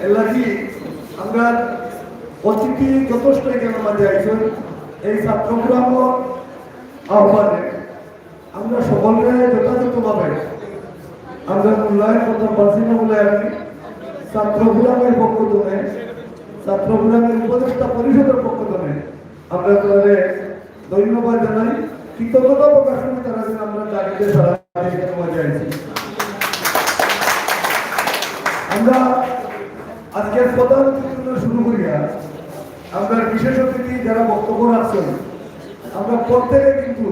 S1: এর লাগি আমরা অতিথি যথেষ্ট এখানে মাঝে আইসেন। এই ছাত্রগ্রাম আহ্বানে আমরা সকলকে যথাযথভাবে আমরা মূল্যায়ন করতে পারছি না বলে আমি ছাত্রগ্রামের পক্ষ থেকে, ছাত্রগ্রামের উপদেষ্টা পরিষদের পক্ষ থেকে আমরা তাদের ধন্যবাদ জানাই, কৃতজ্ঞতা প্রকাশ করি তারা যেন আমরা দাঁড়িয়ে সারা মাঝে আইছি। আমরা
S9: আজকের প্রধান অতিথি শুরু করিয়া আমরা বিশেষ অতিথি যারা বক্তব্য রাখছেন আমরা প্রত্যেকে কিন্তু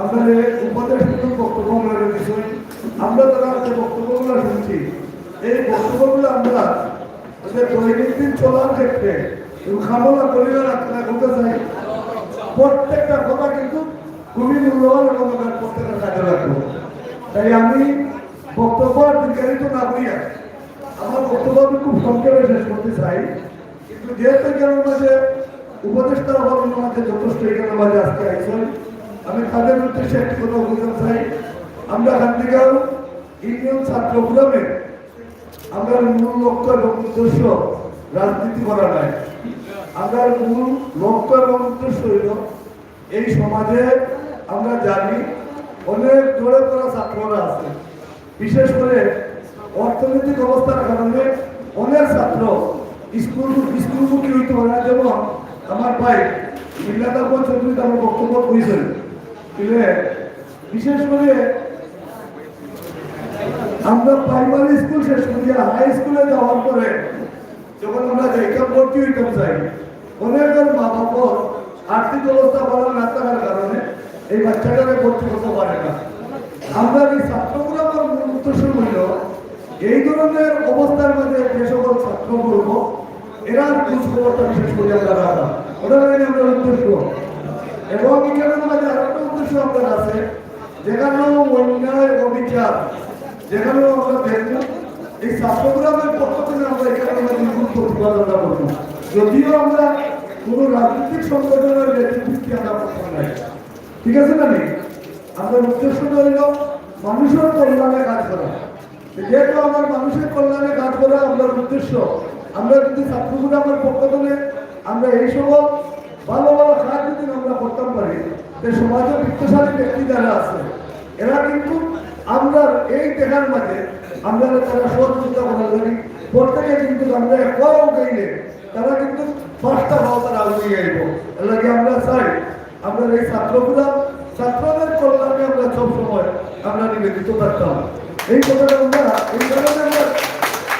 S9: আমাদের উপদেশমূলক বক্তব্যগুলো বিষয় আমরা যারা যে বক্তব্যগুলো শুনছি এই বক্তব্যগুলো আমরা দৈনন্দিন চলার ক্ষেত্রে খামলা পরিবার আপনারা করতে চাই প্রত্যেকটা কথা কিন্তু খুবই মূল্যবান এবং আমরা প্রত্যেকের কাজে রাখবো। তাই আমি বক্তব্য দীর্ঘায়িত না করিয়া আমার বক্তব্য আমি খুব সংক্ষেপে শেষ করতে চাই, কিন্তু যেহেতু এখানের মাঝে উপদেষ্টা অবলম্বন মাঝে যথেষ্ট এখানের মাঝে আজকে আইসেন, আমি তাদের উদ্দেশ্যে একটি কথা বলতে চাই। আমরা গান্ধীগাঁও ইউনিয়ন ছাত্র ফোরামে আমরা মূল লক্ষ্য এবং উদ্দেশ্য রাজনীতি করা নাই। আমরা মূল লক্ষ্য এবং উদ্দেশ্য হইল এই সমাজে আমরা জানি অনেক জোরে করা ছাত্ররা আছে, বিশেষ করে অর্থনৈতিক অবস্থার কারণে অনেক ছাত্র স্কুলমুখী হইতে পারে না। যেমন আমার ভাই মিল্লাদার চৌধুরী আমার বক্তব্য করেছেন, বিশেষ করে আমরা প্রাইমারি স্কুল শেষ করিয়া হাই স্কুলে যাওয়ার পরে যখন আমরা জায়গা ভর্তি হইতাম চাই, অনেকের মা বাবার আর্থিক অবস্থা ভালো না থাকার কারণে এই বাচ্চাটাকে ভর্তি করতে পারে না। আমরা এই ছাত্রগুলো আমার মূল উদ্দেশ্য হইল এই ধরনের অবস্থার মধ্যে যে সকল ছাত্র বলব এরা খোঁজ খবরটা বিশেষ করে আমরা রাখা, ওটা আমরা উদ্দেশ্য। এবং এখানে আমাদের আরেকটা উদ্দেশ্য আপনার আছে, যেখানেও অন্যায় অবিচার যেখানেও আমরা দেখবো এই ছাত্রগুলোদের পক্ষ থেকে আমরা এখানে আমাদের প্রতিপাদন করবো। যদিও আমরা কোনো রাজনৈতিক সংগঠনের নেতৃত্বে আমরা পক্ষ নাই, ঠিক আছে না? আমাদের উদ্দেশ্য হইল মানুষের কল্যাণে কাজ করা। যেহেতু আমার মানুষের কল্যাণে কাজ করা আমাদের উদ্দেশ্য, আমরা যদি ছাত্রগুলো আমার পক্ষ থেকে আমরা এই সকল ভালো ভালো কাজ যদি আমরা করতে পারি, যে সমাজের বিত্তশালী ব্যক্তি যারা আছে এরা কিন্তু আমরা এই দেখার মাঝে আমরা তারা সহযোগিতা করা জানি প্রত্যেকে কিন্তু আমরা কম গাইলে তারা কিন্তু পাঁচটা ভাও তারা আগে গাইব। এর লাগে আমরা চাই আমরা এই ছাত্রগুলা ছাত্রদের কল্যাণে আমরা সবসময় আমরা নিবেদিত থাকতাম। এই কথাটা আমরা এই কারণে আমরা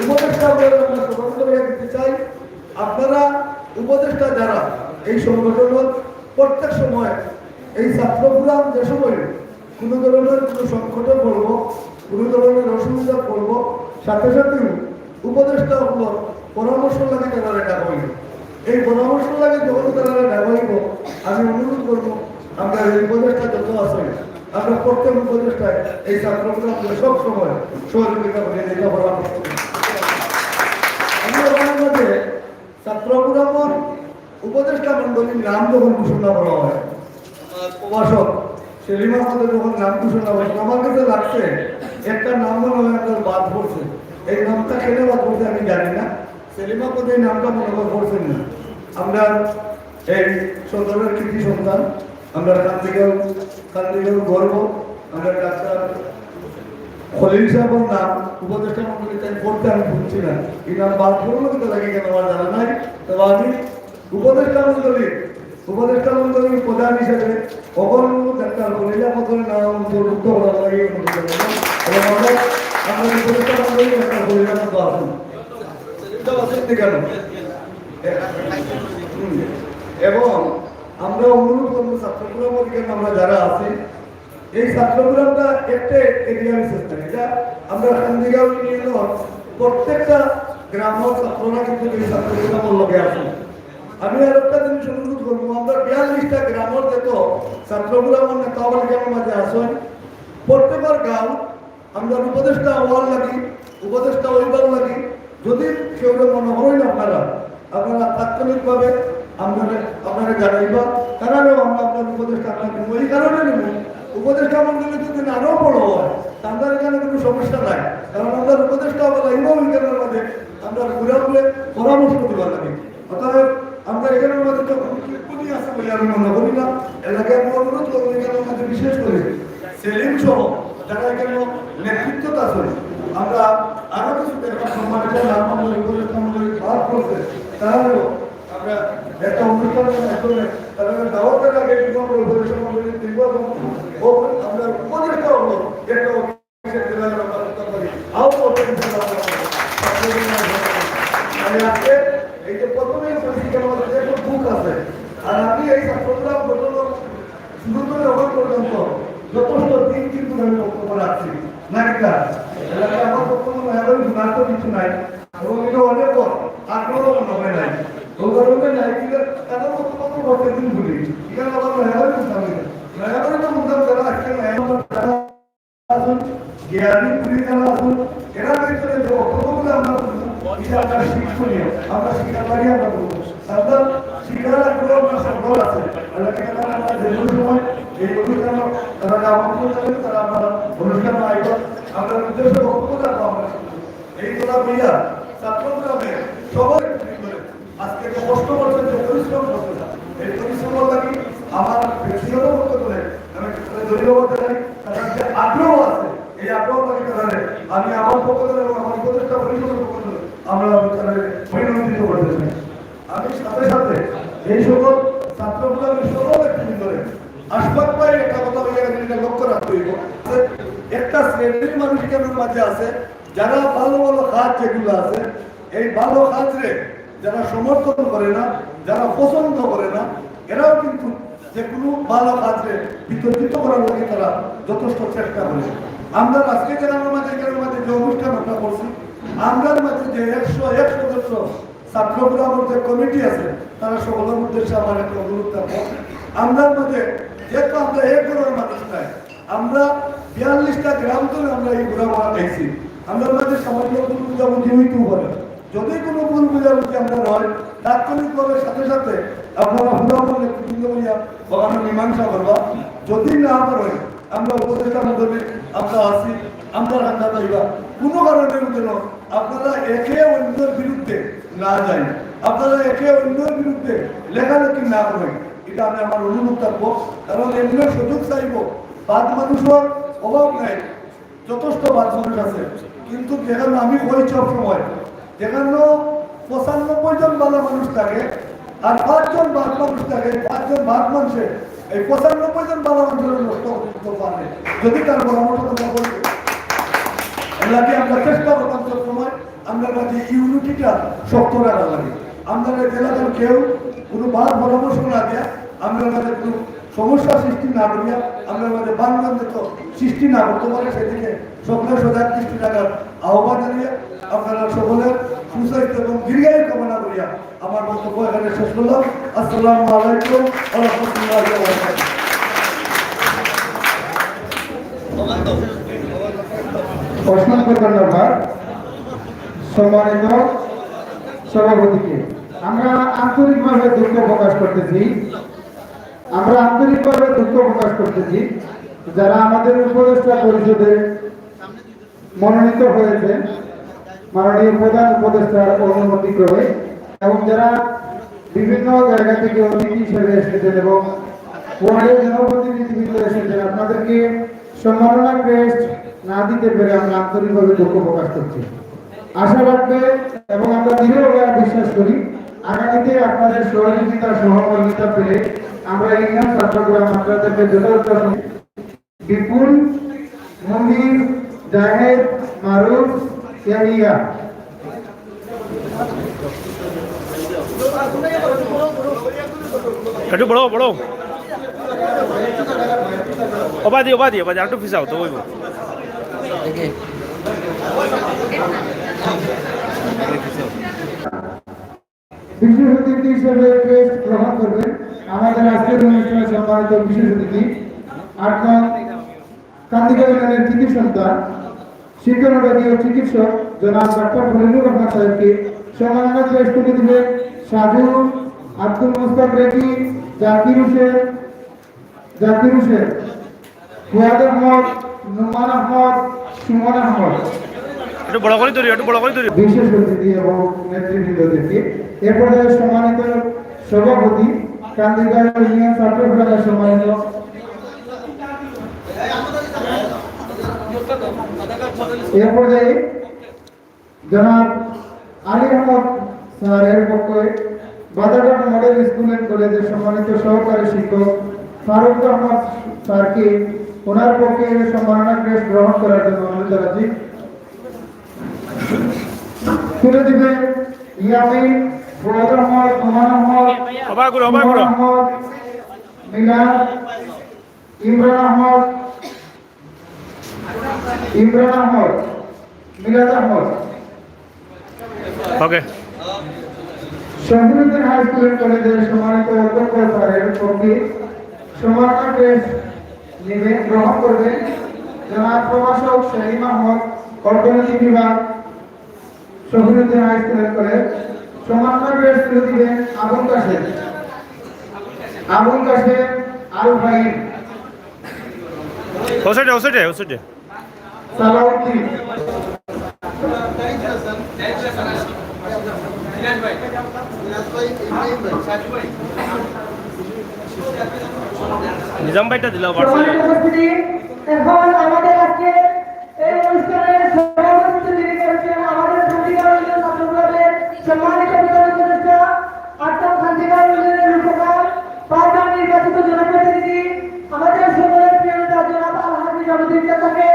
S9: উপদেষ্টা আমরা স্মরণ করে দিতে চাই। আপনারা উপদেষ্টা যারা এই সংগঠন প্রত্যেক সময় এই ছাত্রগুলা যে সময় কোনো ধরনের কোনো সংকটে পড়বো, কোনো ধরনের অসুবিধা পড়বো, সাথে সাথেও উপদেষ্টা হলো পরামর্শ লাগে তারা ডাকা হইব। এই পরামর্শ লাগে যখন তারা ডাকা হইব, আমি অনুরোধ করবো আমরা এই উপদেষ্টা যত আছে আমরা প্রত্যেক উপদেষ্টায় এই ছাত্রগুলো আমরা সব সময় সহযোগিতা করে যেটা পরামর্শ করি। মধ্যে ছাত্রগুলো আমার উপদেষ্টা মন্ডলীর নাম যখন ঘোষণা করা হয়, প্রভাষক সেলিমার মধ্যে যখন নাম ঘোষণা হয়, আমার কাছে লাগছে একটা নাম মনে হয় আপনার বাদ পড়ছে। এই নামটা কেন বাদ পড়ছে আমি জানি না, সেলিমা পদে এই নামটা মনে হয় পড়ছেন না। আমরা এই সদরের কৃতি সন্তান, আমরা কান্দিগাঁও গর্ব, আমরা ডাক্তার খলিল সাহেবের নাম উপদেষ্টা মন্ডলী তাই পড়তে আমি বুঝছি না, এই নাম বাদ পড়লো কিন্তু লাগে কেন আমার জানা নাই। তবে আমি উপদেষ্টা মন্ডলীর প্রধান হিসেবে অগণ্য ডাক্তার খলিলা পদের নাম অন্তর্ভুক্ত করা লাগে আমরা উপদেষ্টা মন্ডলী ডাক্তার খলিলার মতো আসুন কেন। এবং আমরা অনুরোধ করবো ছাত্রগুলোর মধ্যে আমরা যারা আছি এই ছাত্রগুলো আমরা একটা এরিয়া বিশেষ না, এটা আমরা কান্দিগাঁও ইউনিয়ন প্রত্যেকটা গ্রামের ছাত্ররা কিন্তু এই ছাত্রগুলোর লগে আসুন। আমি আর একটা জিনিস অনুরোধ করবো, আমরা 42টা গ্রামের যত ছাত্রগুলো আমার নেতাবালিকার মাঝে আসেন প্রত্যেকবার গাঁও আমরা উপদেষ্টা হওয়ার লাগি, উপদেষ্টা হইবার লাগি যদি কেউ মনে করেন আপনারা তাৎক্ষণিকভাবে আপনারা জানাইবা, তারাও আমরা আপনার উপদেষ্টা আপনাকে ওই কারণে নেব। উপদেষ্টা মন্ডলী যদি আরও বড় হয় তাদের এখানে কোনো সমস্যা নাই, কারণ আমরা উপদেষ্টা বলা ইমানের মাঝে আমরা ঘুরে ঘুরে পরামর্শ দেওয়া লাগে। অতএব আমরা এখানের মধ্যে তো কোনই আছে বলে আমি মনে করি না। এলাকায় আমি অনুরোধ করবো এখানের মধ্যে বিশেষ করে সেলিম সহ যারা এখানে নেতৃত্ব আছে আমরা আরো কিছু দেখা সম্মানিত নাম বাদ করছে তাহলেও আমরা একটা অনুষ্ঠানের মাধ্যমে তারা দাওয়াতের আগে আমরা উপদেষ্টা হলো একটা তাই আজকে এই যে প্রথমেই বলেছি আমাদের যে বুক আছে আর আমি এই প্রোগ্রাম ঘটনার শুরু করে এখন পর্যন্ত যথেষ্ট দিন কিন্তু আমি বক্তব্য রাখছি নায়িকা এলাকায় আমার বক্তব্য এখন গুণার্থ কিছু নাই এবং এটা অনেক আগ্রহ হবে নাই ওগুলোকে নাই কিন্তু তাদের বক্তব্য করতে দিন ভুলি এখানে আবার নয়াগরে বুঝতাম নয়াগরে তো বুঝতাম যারা আজকে নয়াগর আসুন জ্ঞানী পুরী যারা আসুন এরা ভিতরে যে বক্তব্যগুলো আমরা এটা আমরা শিক্ষণীয় আমরা শিক্ষার বাড়ি আমরা বলবো সাধারণ শিক্ষার আগ্রহ আমরা সফল আছে এলাকায় আমরা যে সময় এই অনুষ্ঠান তারা আমন্ত্রণ জানেন তারা আমরা অনুষ্ঠান আয়োজন আমরা উদ্দেশ্য বক্তব্য রাখবো আমরা এই তোলা মিয়া ছাত্রগ্রামে সবাই আজকে যে কষ্ট করছে যে পরিশ্রম করছে এই পরিশ্রম লাগি আমার ব্যক্তিগত বক্তব্য আমি ধন্যবাদ জানাই তাদের যে আগ্রহ আছে এই আগ্রহ লাগি কারণে আমি আমার পক্ষ থেকে এবং আমার উপদেষ্টা পরিষদের পক্ষ থেকে আমরা তাদের অভিনন্দিত করতে চাই আমি সাথে সাথে এই সকল ছাত্রগুলো সকল একটি ভিতরে আসবাব পাই একটা কথা বলে এটা লক্ষ্য রাখতে হইব একটা শ্রেণীর মানুষ কেমন মাঝে আছে যারা ভালো ভালো কাজ যেগুলো আছে এই ভালো কাজরে যারা সমর্থন করে না যারা পছন্দ করে না এরাও কিন্তু যে কোনো ভালো কাজে বিতর্কিত করার লাগে তারা যথেষ্ট চেষ্টা করে আমরা আজকে যে আমার মাঝে যে অনুষ্ঠান আমরা করছি আমরার মাঝে যে 101 সদস্য ছাত্রগুলোর যে কমিটি আছে তারা সকলের উদ্দেশ্যে আমার একটা অনুরোধ থাকবো আমরার মাঝে যেহেতু আমরা এক গ্রামের মানুষ নাই আমরা 42টা গ্রাম ধরে আমরা এই ঘোরা মারা দেখছি আমাদের মাঝে সামান্য ভুল বুঝাবুঝি হইতেও পারে যদি কোনো ভুল বুঝাবুঝি আমরা হয় তাৎক্ষণিকভাবে সাথে সাথে আপনারা হুদামূল নেতৃবৃন্দ বলিয়া বাগানো মীমাংসা করবা যদি না পারে আমরা উপদেষ্টা মন্ডলী আমরা আসি আমরা রান্না পাইবা কোনো কারণের জন্য আপনারা একে অন্যের বিরুদ্ধে না যাই আপনারা একে অন্যের বিরুদ্ধে লেখালেখি না করেন এটা আমি আমার অনুরোধ থাকবো কারণ এমনি সুযোগ চাইব বাদ মানুষের অভাব নাই যথেষ্ট বাদ মানুষ আছে কিন্তু যেখানে আমি বলছি সব সময় যেখানে 95 জন ভালো মানুষ থাকে আর 5 জন বাদ মানুষ থাকে 5 জন বাদ মানুষে এই 95 জন ভালো মানুষের নষ্ট করতে পারে যদি তার পরামর্শ আমরা করি এলাকে আমরা চেষ্টা করতাম সব সময় আমরা কাছে ইউনিটিটা শক্ত রাখা লাগে আমরা এলাকার কেউ কোনো বাদ পরামর্শ না দেয়া আমরা কাছে কোনো সমস্যা সৃষ্টি না করিয়া আমরা মাঝে বাংলাদেশ সৃষ্টি না করতে পারে সেদিকে সকলের সজাগ দৃষ্টি রাখার আহ্বান জানিয়ে আপনারা সকলের সুস্বাস্থ্য এবং দীর্ঘায়ু কামনা করিয়া আমার বক্তব্য এখানে শেষ করলাম। আসসালামু আলাইকুম ওয়া রাহমাতুল্লাহি ওয়া বারাকাতুহু।
S2: অসংখ্য ধন্যবাদ সম্মানিত সভাপতিকে। আমরা আন্তরিকভাবে দুঃখ প্রকাশ করতেছি যারা আমাদের উপদেষ্টা পরিষদে মনোনীত হয়েছে মাননীয় প্রধান উপদেষ্টার অনুমতি ক্রমে এবং যারা বিভিন্ন জায়গা থেকে অতিথি হিসেবে এসেছেন এবং ওয়ার্ডের জনপ্রতিনিধিবৃন্দ এসেছেন, আপনাদেরকে সম্মাননা ক্রেস্ট না দিতে পেরে আমরা আন্তরিকভাবে দুঃখ প্রকাশ করছি। আশা রাখবে এবং আমরা দৃঢ়ভাবে বিশ্বাস করি আগামীতে আপনাদের সহযোগিতা সহমর্মিতা পেলে আমরা ইউনিয়ন ছাত্রগ্রাম আপনাদেরকে যথাযথ বিপুল মন্দির জাহেদ মারুফ ইয়াহিয়া
S8: একটু বড় বড় ওবাদি একটু পিছাও তো বইব
S2: বিশেষ অতিথি হিসেবে ক্রেস্ট গ্রহণ করবেন আমাদের আজকের অনুষ্ঠানে সম্মানিত বিশেষ অতিথি 8 নং কান্দিকা ইউনিয়নের কৃতি সন্তান শিক্ষানুরাগী ও চিকিৎসক জনাব ডক্টর ফরিদুর রহমান সাহেবকে সম্মাননা ক্রেস্ট তুলে দিবেন সাধু আব্দুল মুস্তাক রেখি, জাকির হোসেন, ফুয়াদ আহমদ, নুমান আহমদ, সুমন আহমদ।
S8: একটু বড় করে ধরি
S2: বিশেষ অতিথি এবং নেতৃবৃন্দদেরকে এ পর্যায়ে সম্মানিত সভাপতি কান্দিকা ইউনিয়ন ছাত্র ফেডারেশনের সম্মানিত এ পর্যায়ে জনাব আলী আহমদ স্যারের পক্ষে বাজারঘাট মডেল স্কুল এন্ড কলেজের সম্মানিত সহকারী শিক্ষক ফারুক আহমদ স্যারকে ওনার পক্ষে সম্মাননা ক্রেস্ট গ্রহণ করার জন্য অনুরোধ জানাচ্ছি। তুলে দিবে ইয়ামিন, ফুয়াদ আহমদ, নোমান আহমদ,
S8: অবাক করো
S2: সুমন আহমদ, মিলাদ, ইমরান আহমদ, মিলাদ আহমদ।
S8: ওকে
S2: শহীদুদ্দিন হাই স্কুল এন্ড কলেজের সম্মানিত অধ্যক্ষ স্যারের পক্ষে সম্মাননা ক্রেস্ট গ্রহণ করবেন জনাব প্রভাষক সেলিম আহমদ, অর্থনীতি বিভাগ, Shahiduddin high school and college. সম্মাননা ক্রেস্ট তুলে দিবেন আবুল কাশেম আল ফাহিম,
S8: ওসাইডে
S2: সালাউদ্দিন,
S8: নিজাম ভাইটা দিলাও
S4: সম্মানিত উপস্থিতি, এখন আমাদের আজকে এই অনুষ্ঠানের সভাপতিত্ব যিনি করেছেন আমাদের খান্তিকার ইউনিয়ন ছাত্র ক্লাবের সম্মানিত বিধায়ক উপদেষ্টা আটম খান্তিকার ইউনিয়নের রূপকার পাঁচবার নির্বাচিত জনপ্রতিনিধি আমাদের সকলের প্রিয় নেতা জনাব আলহাজি জামুদ্দিন তাকে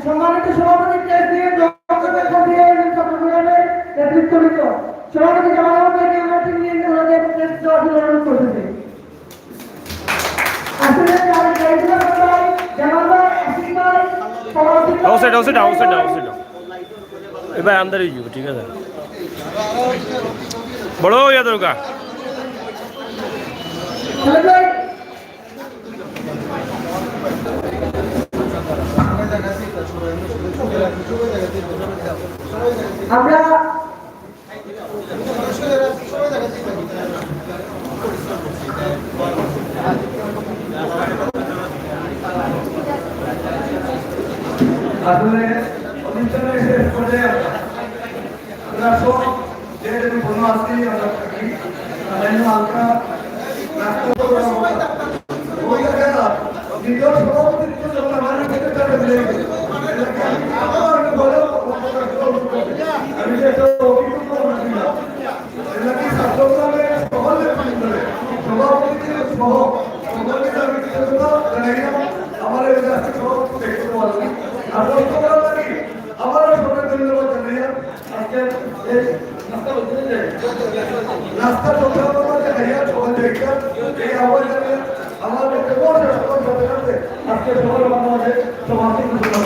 S4: সম্মানিত সভাপতি কেস দিয়ে জনপ্রতিনিধি খান্তিকার ইউনিয়ন ছাত্র ক্লাবের নেতৃত্ব সভাপতি জামাল আহমদ ভাইকে আমরা নিয়ে ওনাদের প্রেস দেওয়ার জন্য অনুরোধ করতেছি। আসলে তার গাইডলাইন ভাই জামাল ভাই আসিফ ভাই সভাপতি
S8: আউটসাইড এবার আন্দার হয়ে যাবে, ঠিক আছে বড় ইয়া দরকার
S4: খালেদ ভাই আমরা
S9: আসলে অনুষ্ঠানের শেষ পর্যায়ে আমরা সব যে কোনো আসি আমরা থাকি হালকা ওই জায়গায় নিজের সভাপতিত্ব যখন আমাদের থেকে তারা দিলে আমি যে অভিজ্ঞতা এলাকি ছাত্রগ্রামের সকলের সভাপতি সহ সকলকে আমি কৃতজ্ঞতা জানাইলাম। আমার এই রাষ্ট্রীয় সভাপতি দেখতে পারলাম আর আমার সবাই ধন্যবাদ জানাইলাম। আজকে এই রাস্তা চলতে খাইয়া সবাই দেখলাম এই আওয়াজ জানিয়ে আমার বক্তব্য শেষ করার সাথে সাথে আজকে সবার মাঝে সমাপ্তি ঘোষণা